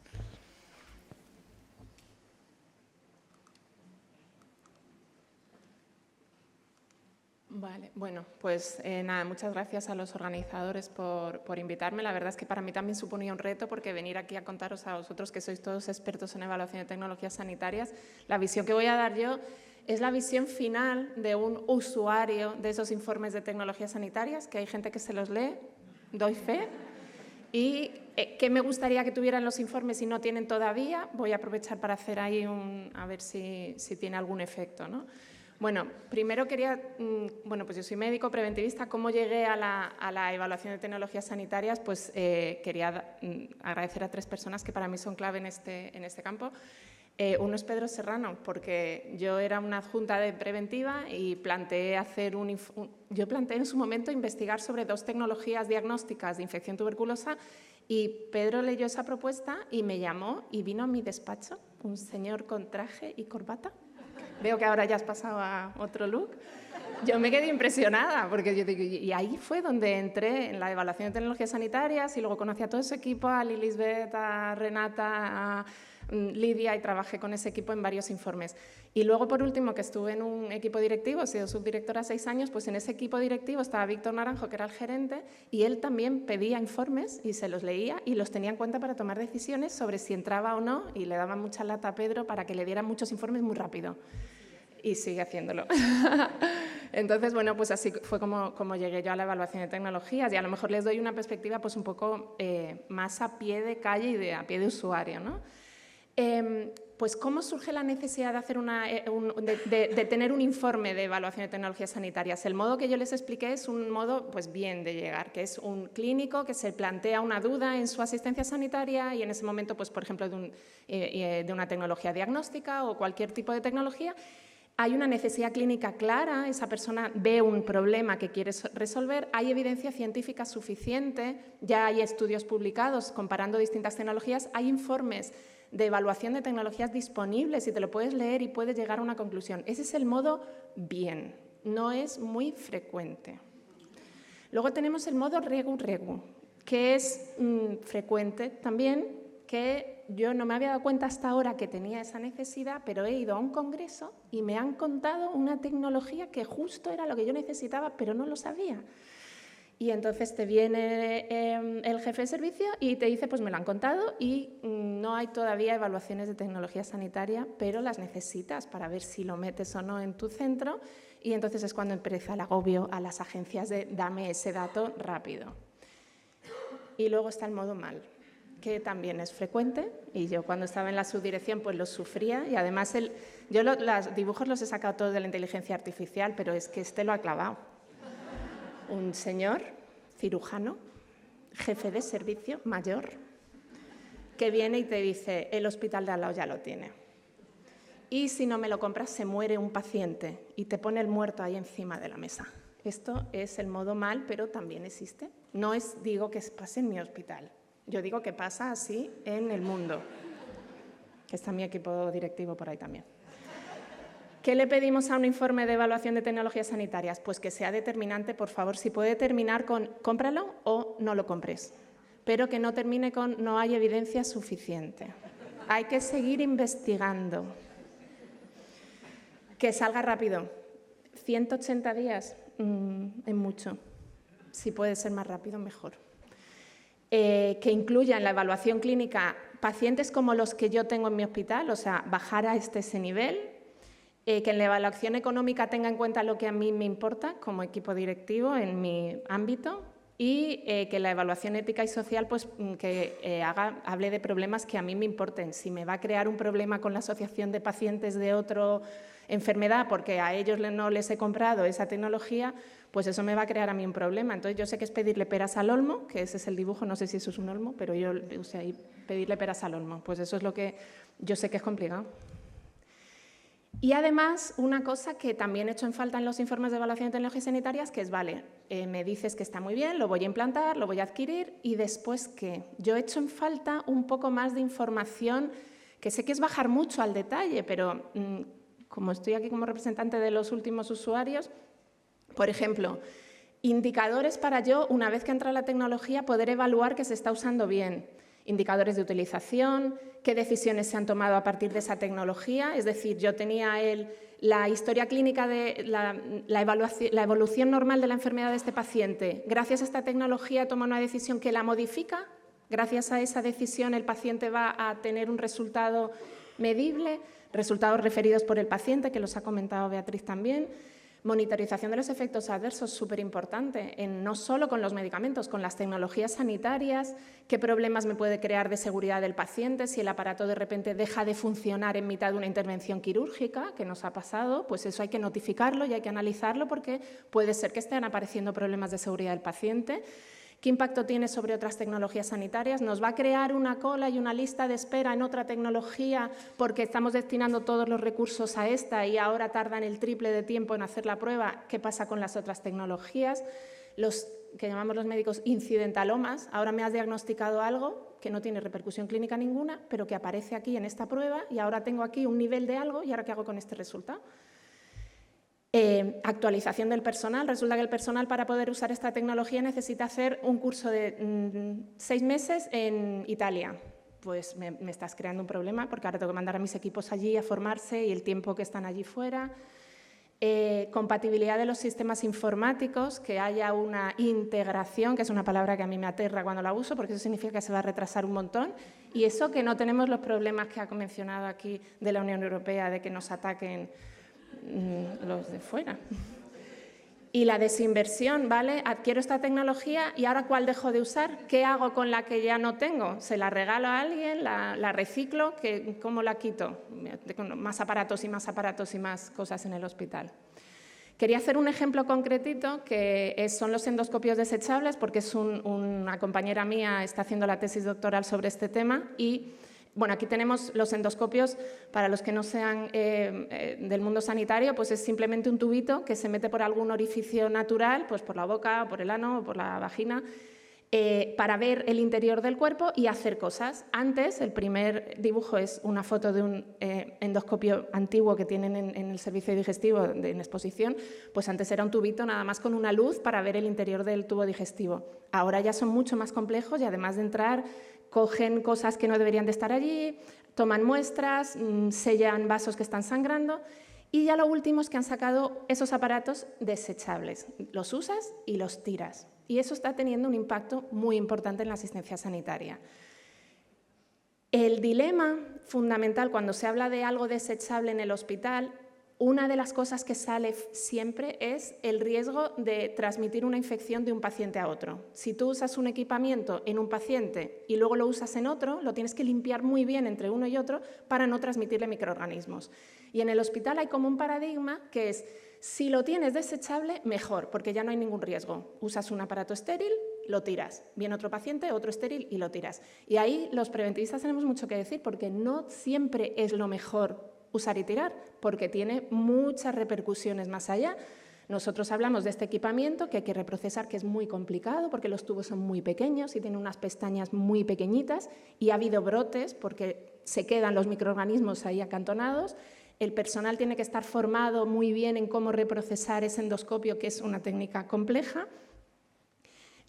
Vale, bueno, pues nada, muchas gracias a los organizadores por invitarme. La verdad es que para mí también suponía un reto porque venir aquí a contaros a vosotros que sois todos expertos en evaluación de tecnologías sanitarias, la visión que voy a dar yo es la visión final de un usuario de esos informes de tecnologías sanitarias, que hay gente que se los lee, doy fe, y qué me gustaría que tuvieran los informes y no tienen todavía. Voy a aprovechar para hacer ahí a ver si tiene algún efecto, ¿no? Bueno, primero quería, pues yo soy médico preventivista. ¿Cómo llegué a la evaluación de tecnologías sanitarias? Pues quería agradecer a 3 personas que para mí son clave en este campo. Uno es Pedro Serrano, porque yo era una adjunta de preventiva y planteé en su momento investigar sobre 2 tecnologías diagnósticas de infección tuberculosa y Pedro leyó esa propuesta y me llamó y vino a mi despacho, un señor con traje y corbata. Veo que ahora ya has pasado a otro look. Yo me quedé impresionada, porque yo digo, y ahí fue donde entré en la evaluación de tecnologías sanitarias y luego conocí a todo ese equipo, a Lilisbeth, a Renata, a Lidia, y trabajé con ese equipo en varios informes. Y luego, por último, que estuve en un equipo directivo, he sido subdirectora 6 años, pues en ese equipo directivo estaba Víctor Naranjo, que era el gerente, y él también pedía informes y se los leía y los tenía en cuenta para tomar decisiones sobre si entraba o no, y le daba mucha lata a Pedro para que le diera muchos informes muy rápido. Y sigue haciéndolo. Entonces, bueno, pues así fue como llegué yo a la evaluación de tecnologías, y a lo mejor les doy una perspectiva pues un poco más a pie de calle y a pie de usuario, ¿no? Pues ¿cómo surge la necesidad de hacer de tener un informe de evaluación de tecnologías sanitarias? El modo que yo les expliqué es un modo pues bien de llegar, que es un clínico que se plantea una duda en su asistencia sanitaria y en ese momento, pues por ejemplo, de una tecnología diagnóstica o cualquier tipo de tecnología. Hay una necesidad clínica clara, esa persona ve un problema que quiere resolver, hay evidencia científica suficiente, ya hay estudios publicados comparando distintas tecnologías, hay informes de evaluación de tecnologías disponibles y te lo puedes leer y puedes llegar a una conclusión. Ese es el modo bien, no es muy frecuente. Luego tenemos el modo regu-regu, que es frecuente también, que yo no me había dado cuenta hasta ahora que tenía esa necesidad, pero he ido a un congreso y me han contado una tecnología que justo era lo que yo necesitaba, pero no lo sabía. Y entonces te viene el jefe de servicio y te dice, pues me lo han contado y no hay todavía evaluaciones de tecnología sanitaria, pero las necesitas para ver si lo metes o no en tu centro. Y entonces es cuando empieza el agobio a las agencias de dame ese dato rápido. Y luego está el modo mal, que también es frecuente, y yo cuando estaba en la subdirección pues lo sufría, y además yo los dibujos los he sacado todos de la inteligencia artificial, pero es que este lo ha clavado. Un señor cirujano, jefe de servicio, mayor, que viene y te dice, el hospital de al lado ya lo tiene. Y si no me lo compras, se muere un paciente y te pone el muerto ahí encima de la mesa. Esto es el modo mal, pero también existe. No digo que pase en mi hospital, yo digo que pasa así en el mundo. Que está mi equipo directivo por ahí también. ¿Qué le pedimos a un informe de evaluación de tecnologías sanitarias? Pues que sea determinante, por favor, si puede terminar con cómpralo o no lo compres, pero que no termine con no hay evidencia suficiente. Hay que seguir investigando. Que salga rápido. 180 días es mucho. Si puede ser más rápido, mejor. Que incluya en la evaluación clínica pacientes como los que yo tengo en mi hospital, o sea, bajar a ese nivel. Que en la evaluación económica tenga en cuenta lo que a mí me importa como equipo directivo en mi ámbito y que la evaluación ética y social pues, que hable de problemas que a mí me importen. Si me va a crear un problema con la asociación de pacientes de otra enfermedad porque a ellos no les he comprado esa tecnología, pues eso me va a crear a mí un problema. Entonces yo sé que es pedirle peras al olmo, que ese es el dibujo, no sé si eso es un olmo, pero yo usé ahí pedirle peras al olmo. Pues eso es lo que yo sé que es complicado. Y además, una cosa que también he hecho en falta en los informes de evaluación de tecnologías sanitarias, que es, vale, me dices que está muy bien, lo voy a implantar, lo voy a adquirir, y después, ¿qué? Yo he hecho en falta un poco más de información, que sé que es bajar mucho al detalle, pero como estoy aquí como representante de los últimos usuarios, por ejemplo, indicadores para yo, una vez que entra la tecnología, poder evaluar que se está usando bien. Indicadores de utilización, qué decisiones se han tomado a partir de esa tecnología. Es decir, yo tenía la historia clínica de la evolución normal de la enfermedad de este paciente. Gracias a esta tecnología toma una decisión que la modifica. Gracias a esa decisión el paciente va a tener un resultado medible, resultados referidos por el paciente, que los ha comentado Beatriz también. Monitorización de los efectos adversos, súper importante, no solo con los medicamentos, con las tecnologías sanitarias, qué problemas me puede crear de seguridad del paciente, si el aparato de repente deja de funcionar en mitad de una intervención quirúrgica, que nos ha pasado, pues eso hay que notificarlo y hay que analizarlo porque puede ser que estén apareciendo problemas de seguridad del paciente. ¿Qué impacto tiene sobre otras tecnologías sanitarias? ¿Nos va a crear una cola y una lista de espera en otra tecnología porque estamos destinando todos los recursos a esta y ahora tardan el triple de tiempo en hacer la prueba? ¿Qué pasa con las otras tecnologías? Los que llamamos los médicos incidentalomas. Ahora me has diagnosticado algo que no tiene repercusión clínica ninguna, pero que aparece aquí en esta prueba y ahora tengo aquí un nivel de algo y ahora ¿qué hago con este resultado? Actualización del personal. Resulta que el personal para poder usar esta tecnología necesita hacer un curso de 6 meses en Italia. Pues me estás creando un problema porque ahora tengo que mandar a mis equipos allí a formarse y el tiempo que están allí fuera. Compatibilidad de los sistemas informáticos, que haya una integración, que es una palabra que a mí me aterra cuando la uso porque eso significa que se va a retrasar un montón. Y eso que no tenemos los problemas que ha mencionado aquí de la Unión Europea de que nos ataquen los de fuera. Y la desinversión, ¿vale? Adquiero esta tecnología y ahora ¿cuál dejo de usar? ¿Qué hago con la que ya no tengo? ¿Se la regalo a alguien? ¿La reciclo? ¿Cómo la quito? Más aparatos y más aparatos y más cosas en el hospital. Quería hacer un ejemplo concretito que son los endoscopios desechables porque es una compañera mía está haciendo la tesis doctoral sobre este tema y bueno, aquí tenemos los endoscopios, para los que no sean del mundo sanitario, pues es simplemente un tubito que se mete por algún orificio natural, pues por la boca, por el ano o por la vagina, para ver el interior del cuerpo y hacer cosas. Antes, el primer dibujo es una foto de un endoscopio antiguo que tienen en el servicio digestivo en exposición, pues antes era un tubito nada más con una luz para ver el interior del tubo digestivo. Ahora ya son mucho más complejos y además de entrar cogen cosas que no deberían de estar allí, toman muestras, sellan vasos que están sangrando. Y ya lo último es que han sacado esos aparatos desechables. Los usas y los tiras. Y eso está teniendo un impacto muy importante en la asistencia sanitaria. El dilema fundamental cuando se habla de algo desechable en el hospital, una de las cosas que sale siempre es el riesgo de transmitir una infección de un paciente a otro. Si tú usas un equipamiento en un paciente y luego lo usas en otro, lo tienes que limpiar muy bien entre uno y otro para no transmitirle microorganismos. Y en el hospital hay como un paradigma que es, si lo tienes desechable, mejor, porque ya no hay ningún riesgo. Usas un aparato estéril, lo tiras. Viene otro paciente, otro estéril y lo tiras. Y ahí los preventivistas tenemos mucho que decir, porque no siempre es lo mejor usar y tirar, porque tiene muchas repercusiones más allá. Nosotros hablamos de este equipamiento que hay que reprocesar, que es muy complicado porque los tubos son muy pequeños y tienen unas pestañas muy pequeñitas y ha habido brotes porque se quedan los microorganismos ahí acantonados. El personal tiene que estar formado muy bien en cómo reprocesar ese endoscopio, que es una técnica compleja.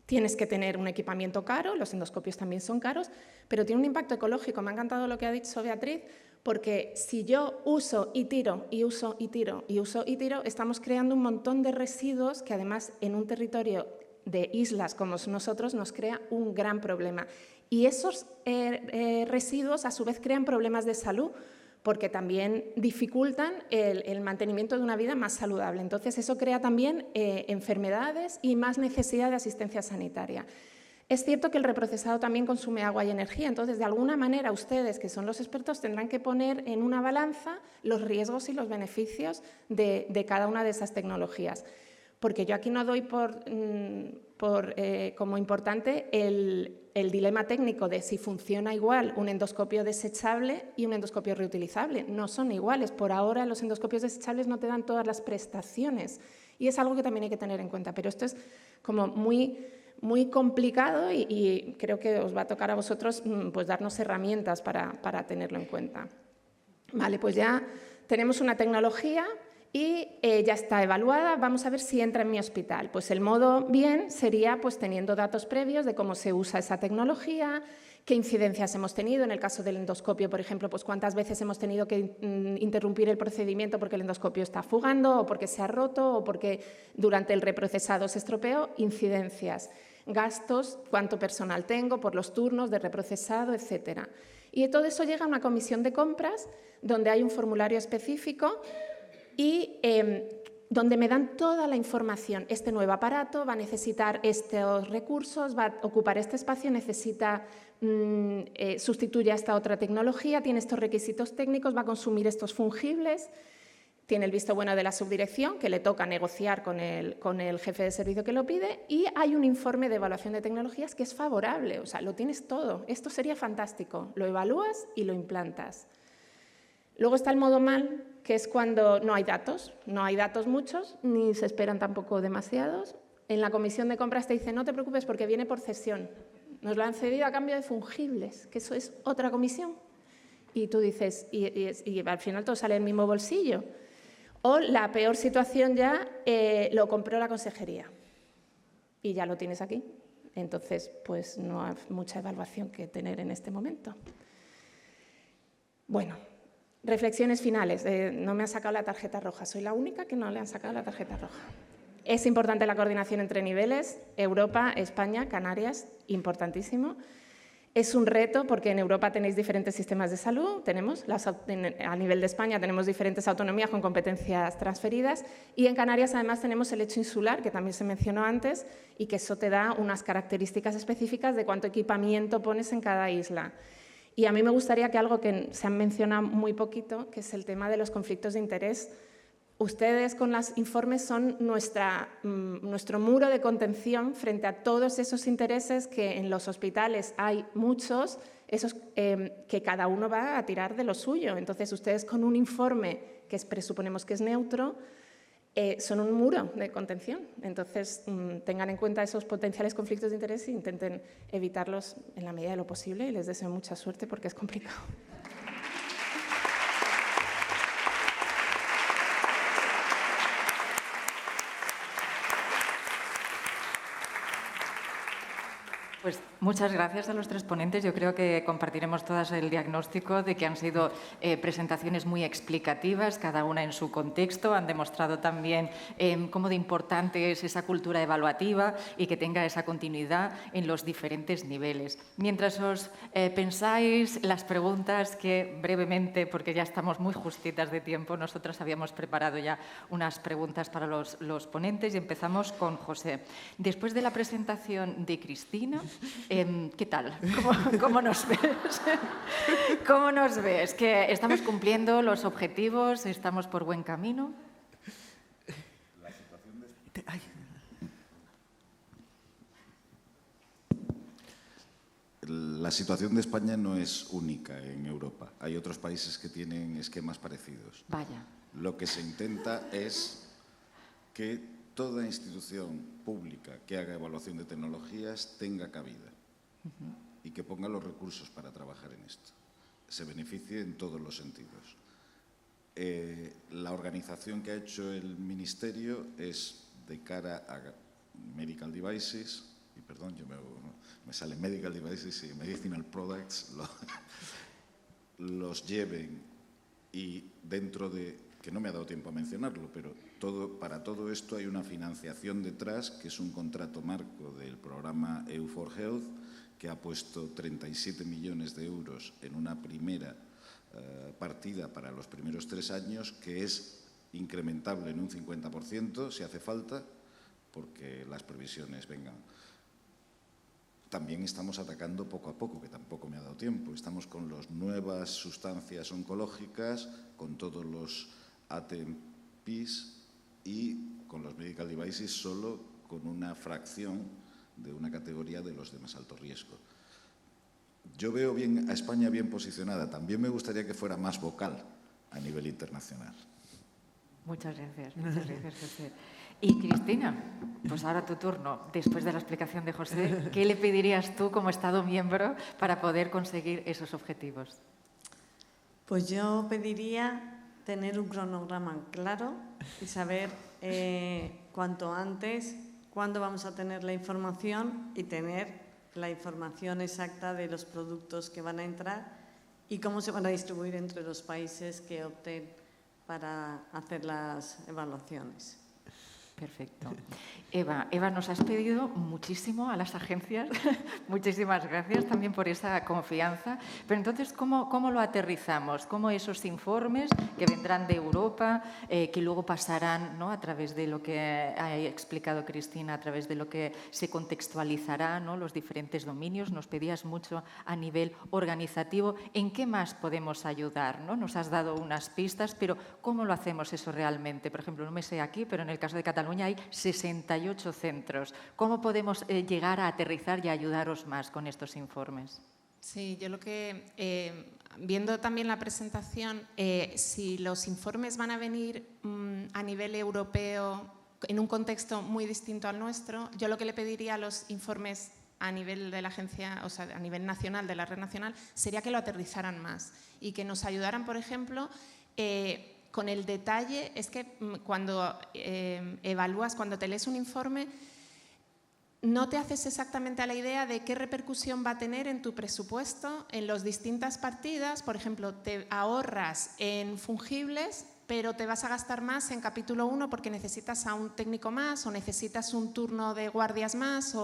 Tienes que tener un equipamiento caro, los endoscopios también son caros, pero tiene un impacto ecológico. Me ha encantado lo que ha dicho Beatriz, porque si yo uso y tiro, y uso y tiro, y uso y tiro, estamos creando un montón de residuos que además en un territorio de islas como nosotros nos crea un gran problema. Y esos residuos a su vez crean problemas de salud, porque también dificultan el mantenimiento de una vida más saludable. Entonces, eso crea también enfermedades y más necesidad de asistencia sanitaria. Es cierto que el reprocesado también consume agua y energía, entonces, de alguna manera, ustedes, que son los expertos, tendrán que poner en una balanza los riesgos y los beneficios de cada una de esas tecnologías. Porque yo aquí no doy como importante el dilema técnico de si funciona igual un endoscopio desechable y un endoscopio reutilizable. No son iguales. Por ahora los endoscopios desechables no te dan todas las prestaciones y es algo que también hay que tener en cuenta. Pero esto es como muy complicado y creo que os va a tocar a vosotros pues darnos herramientas para tenerlo en cuenta. Vale, pues ya tenemos una tecnología y ya está evaluada, vamos a ver si entra en mi hospital. Pues el modo bien sería pues teniendo datos previos de cómo se usa esa tecnología, qué incidencias hemos tenido. En el caso del endoscopio, por ejemplo, pues cuántas veces hemos tenido que interrumpir el procedimiento porque el endoscopio está fugando o porque se ha roto o porque durante el reprocesado se estropeó. Incidencias, gastos, cuánto personal tengo por los turnos de reprocesado, etcétera. Y todo eso llega a una comisión de compras donde hay un formulario específico y donde me dan toda la información. Este nuevo aparato va a necesitar estos recursos, va a ocupar este espacio, necesita sustituye a esta otra tecnología, tiene estos requisitos técnicos, va a consumir estos fungibles, tiene el visto bueno de la subdirección, que le toca negociar con el jefe de servicio que lo pide, y hay un informe de evaluación de tecnologías que es favorable, o sea, lo tienes todo. Esto sería fantástico, lo evalúas y lo implantas. Luego está el modo mal, que es cuando no hay datos muchos, ni se esperan tampoco demasiados. En la comisión de compras te dicen, no te preocupes porque viene por cesión. Nos lo han cedido a cambio de fungibles, que eso es otra comisión. Y tú dices, y al final todo sale del mismo bolsillo. O la peor situación ya, lo compró la consejería y ya lo tienes aquí. Entonces, pues no hay mucha evaluación que tener en este momento. Bueno. Reflexiones finales. No me han sacado la tarjeta roja. Soy la única que no le han sacado la tarjeta roja. Es importante la coordinación entre niveles. Europa, España, Canarias, importantísimo. Es un reto porque en Europa tenéis diferentes sistemas de salud. A nivel de España tenemos diferentes autonomías con competencias transferidas. Y en Canarias además tenemos el hecho insular, que también se mencionó antes, y que eso te da unas características específicas de cuánto equipamiento pones en cada isla. Y a mí me gustaría que algo que se han mencionado muy poquito, que es el tema de los conflictos de interés. Ustedes con los informes son nuestro muro de contención frente a todos esos intereses que en los hospitales hay muchos, esos que cada uno va a tirar de lo suyo. Entonces, ustedes con un informe que presuponemos que es neutro, son un muro de contención. Entonces, tengan en cuenta esos potenciales conflictos de interés e intenten evitarlos en la medida de lo posible y les deseo mucha suerte porque es complicado. Pues Muchas gracias a los tres ponentes. Yo creo que compartiremos todas el diagnóstico de que han sido presentaciones muy explicativas, cada una en su contexto. Han demostrado también cómo de importante es esa cultura evaluativa y que tenga esa continuidad en los diferentes niveles. Mientras os pensáis las preguntas que brevemente, porque ya estamos muy justitas de tiempo, nosotras habíamos preparado ya unas preguntas para los ponentes y empezamos con José. Después de la presentación de Cristina, ¿qué tal? ¿Cómo nos ves? ¿Cómo nos ves? ¿Que estamos cumpliendo los objetivos? ¿Estamos por buen camino? La situación de España no es única en Europa. Hay otros países que tienen esquemas parecidos. Vaya. Lo que se intenta es que toda institución pública que haga evaluación de tecnologías tenga cabida y que ponga los recursos para trabajar en esto. Se beneficie en todos los sentidos. La organización que ha hecho el Ministerio es de cara a medical devices, y perdón, me sale medical devices y medicinal products, los lleven y dentro de, que no me ha dado tiempo a mencionarlo, pero para todo esto hay una financiación detrás, que es un contrato marco del programa EU4Health, que ha puesto 37 millones de euros en una primera partida para los primeros 3 años, que es incrementable en un 50% si hace falta, porque las previsiones vengan. También estamos atacando poco a poco, que tampoco me ha dado tiempo. Estamos con las nuevas sustancias oncológicas, con todos los ATMPs y con los medical devices solo con una fracción de una categoría de los de más alto riesgo. Yo veo bien a España bien posicionada. También me gustaría que fuera más vocal a nivel internacional. Muchas gracias, José. Y Cristina, pues ahora tu turno. Después de la explicación de José, ¿qué le pedirías tú como Estado miembro para poder conseguir esos objetivos? Pues yo pediría tener un cronograma claro y saber cuanto antes cuándo vamos a tener la información y tener la información exacta de los productos que van a entrar y cómo se van a distribuir entre los países que opten para hacer las evaluaciones. Perfecto. Eva, nos has pedido muchísimo a las agencias, muchísimas gracias también por esa confianza, pero entonces, ¿cómo lo aterrizamos? ¿Cómo esos informes que vendrán de Europa, que luego pasarán, ¿no?, a través de lo que ha explicado Cristina, a través de lo que se contextualizará, ¿no?, los diferentes dominios? Nos pedías mucho a nivel organizativo. ¿En qué más podemos ayudar, ¿no? Nos has dado unas pistas, pero ¿cómo lo hacemos eso realmente? Por ejemplo, no me sé aquí, pero en el caso de Cataluña hay 68 centros. ¿Cómo podemos llegar a aterrizar y a ayudaros más con estos informes? Sí, yo lo que, viendo también la presentación, si los informes van a venir a nivel europeo en un contexto muy distinto al nuestro, yo lo que le pediría a los informes a nivel de la agencia, o sea, a nivel nacional, de la red nacional, sería que lo aterrizaran más y que nos ayudaran, por ejemplo, con el detalle. Es que cuando evalúas, cuando te lees un informe, no te haces exactamente a la idea de qué repercusión va a tener en tu presupuesto, en las distintas partidas. Por ejemplo, te ahorras en fungibles, pero te vas a gastar más en capítulo 1 porque necesitas a un técnico más o necesitas un turno de guardias más.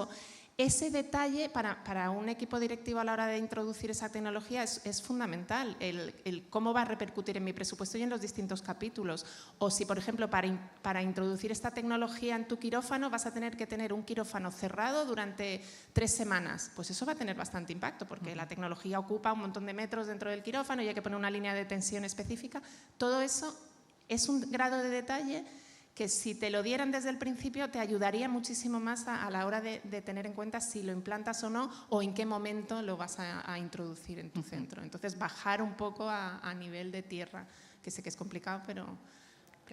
Ese detalle para un equipo directivo a la hora de introducir esa tecnología es fundamental, el cómo va a repercutir en mi presupuesto y en los distintos capítulos. O si, por ejemplo, para introducir esta tecnología en tu quirófano vas a tener que tener un quirófano cerrado durante 3 semanas, pues eso va a tener bastante impacto porque la tecnología ocupa un montón de metros dentro del quirófano y hay que poner una línea de tensión específica. Todo eso es un grado de detalle que si te lo dieran desde el principio te ayudaría muchísimo más a la hora de tener en cuenta si lo implantas o no o en qué momento lo vas a introducir en tu centro. Entonces, bajar un poco a nivel de tierra, que sé que es complicado, pero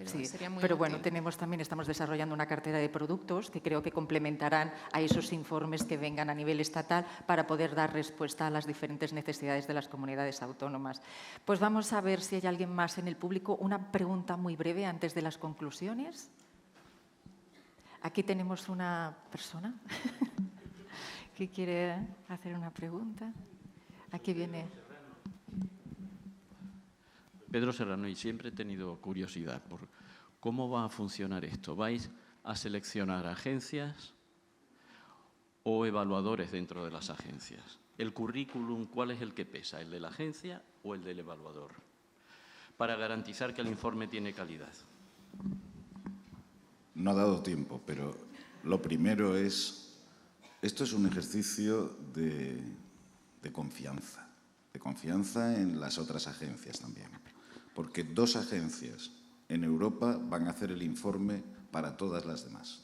Sí, sería muy pero útil. bueno, estamos desarrollando una cartera de productos que creo que complementarán a esos informes que vengan a nivel estatal para poder dar respuesta a las diferentes necesidades de las comunidades autónomas. Pues vamos a ver si hay alguien más en el público. Una pregunta muy breve antes de las conclusiones. Aquí tenemos una persona. ¿Qué quiere hacer una pregunta? Aquí viene. Pedro Serrano, y siempre he tenido curiosidad por cómo va a funcionar esto. ¿Vais a seleccionar agencias o evaluadores dentro de las agencias? ¿El currículum cuál es el que pesa, el de la agencia o el del evaluador? Para garantizar que el informe tiene calidad. No ha dado tiempo, pero lo primero es... Esto es un ejercicio de confianza en las otras agencias también, porque 2 agencias en Europa van a hacer el informe para todas las demás.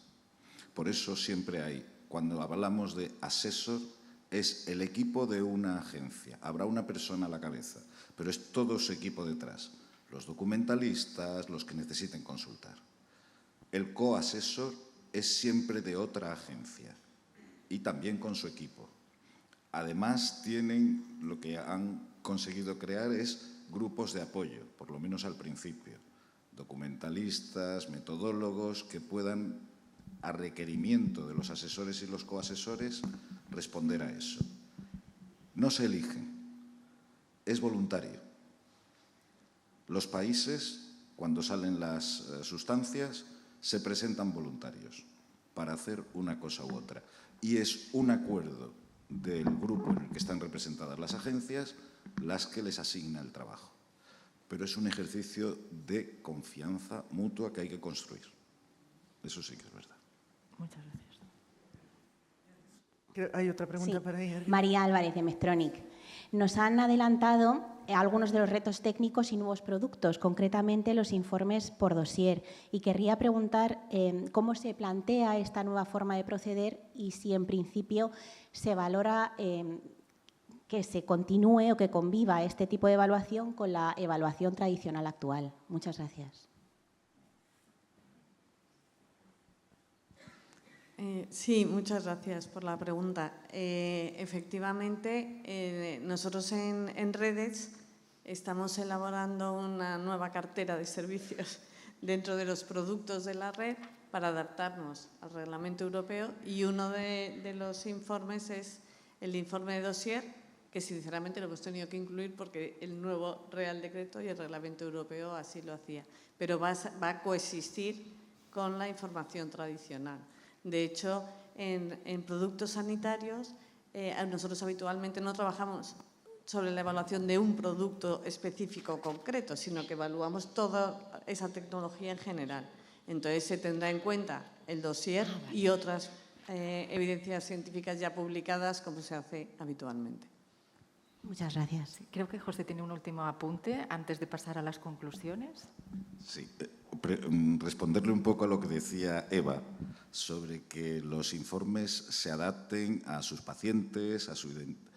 Por eso siempre hay, cuando hablamos de asesor, es el equipo de una agencia. Habrá una persona a la cabeza, pero es todo su equipo detrás. Los documentalistas, los que necesiten consultar. El coasesor es siempre de otra agencia y también con su equipo. Además, lo que han conseguido crear es grupos de apoyo, por lo menos al principio. Documentalistas, metodólogos que puedan, a requerimiento de los asesores y los coasesores, responder a eso. No se eligen, es voluntario. Los países, cuando salen las sustancias, se presentan voluntarios para hacer una cosa u otra. Y es un acuerdo del grupo en el que están representadas las agencias las que les asigna el trabajo. Pero es un ejercicio de confianza mutua que hay que construir. Eso sí que es verdad. Muchas gracias. Hay otra pregunta Sí. por ahí. María Álvarez, de Mestronic. Nos han adelantado algunos de los retos técnicos y nuevos productos, concretamente los informes por dossier. Y querría preguntar cómo se plantea esta nueva forma de proceder y si en principio se valora que se continúe o que conviva este tipo de evaluación con la evaluación tradicional actual. Muchas gracias. Sí, muchas gracias por la pregunta. Efectivamente, nosotros en Redes estamos elaborando una nueva cartera de servicios dentro de los productos de la red para adaptarnos al reglamento europeo, y uno de los informes es el informe de dossier, que sinceramente lo hemos tenido que incluir porque el nuevo Real Decreto y el reglamento europeo así lo hacía, pero va a coexistir con la información tradicional. De hecho, en productos sanitarios, nosotros habitualmente no trabajamos sobre la evaluación de un producto específico concreto, sino que evaluamos toda esa tecnología en general. Entonces, se tendrá en cuenta el dossier y otras evidencias científicas ya publicadas, como se hace habitualmente. Muchas gracias. Creo que José tiene un último apunte antes de pasar a las conclusiones. Sí, responderle un poco a lo que decía Eva sobre que los informes se adapten a sus pacientes, a su identidad.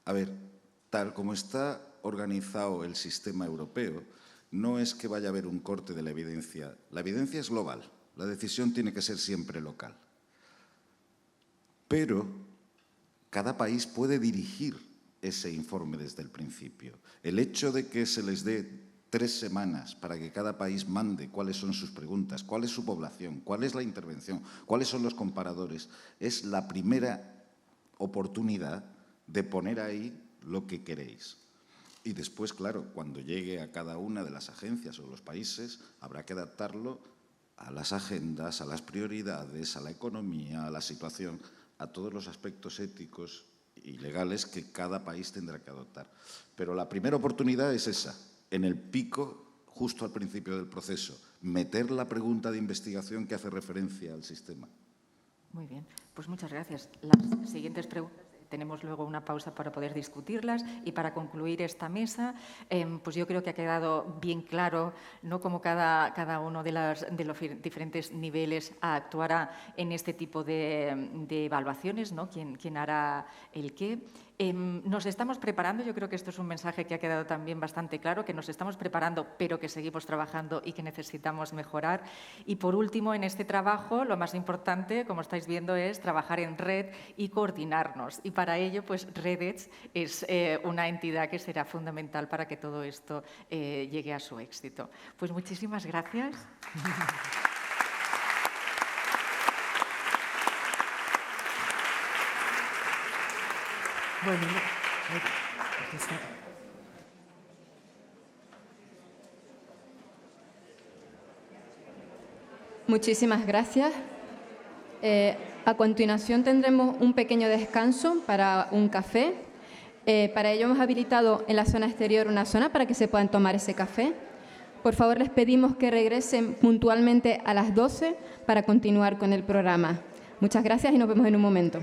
A ver, tal como está organizado el sistema europeo, no es que vaya a haber un corte de la evidencia. La evidencia es global, la decisión tiene que ser siempre local. Pero cada país puede dirigir ese informe desde el principio. El hecho de que se les dé 3 semanas para que cada país mande cuáles son sus preguntas, cuál es su población, cuál es la intervención, cuáles son los comparadores, es la primera oportunidad de poner ahí lo que queréis. Y después, claro, cuando llegue a cada una de las agencias o los países, habrá que adaptarlo a las agendas, a las prioridades, a la economía, a la situación, a todos los aspectos éticos y legales que cada país tendrá que adoptar. Pero la primera oportunidad es esa, en el pico, justo al principio del proceso, meter la pregunta de investigación que hace referencia al sistema. Muy bien, pues muchas gracias. Las siguientes preguntas, tenemos luego una pausa para poder discutirlas, y para concluir esta mesa, pues yo creo que ha quedado bien claro, ¿no?, cómo cada uno de los diferentes niveles actuará en este tipo de evaluaciones, ¿no? ¿Quién hará el qué? Nos estamos preparando, yo creo que esto es un mensaje que ha quedado también bastante claro, que nos estamos preparando, pero que seguimos trabajando y que necesitamos mejorar. Y por último, en este trabajo, lo más importante, como estáis viendo, es trabajar en red y coordinarnos. Y para ello, pues Redes es una entidad que será fundamental para que todo esto llegue a su éxito. Pues muchísimas gracias. Bueno, aquí está. Muchísimas gracias. A continuación tendremos un pequeño descanso para un café. Para ello hemos habilitado en la zona exterior una zona para que se puedan tomar ese café. Por favor, les pedimos que regresen puntualmente a las 12 para continuar con el programa. Muchas gracias y nos vemos en un momento.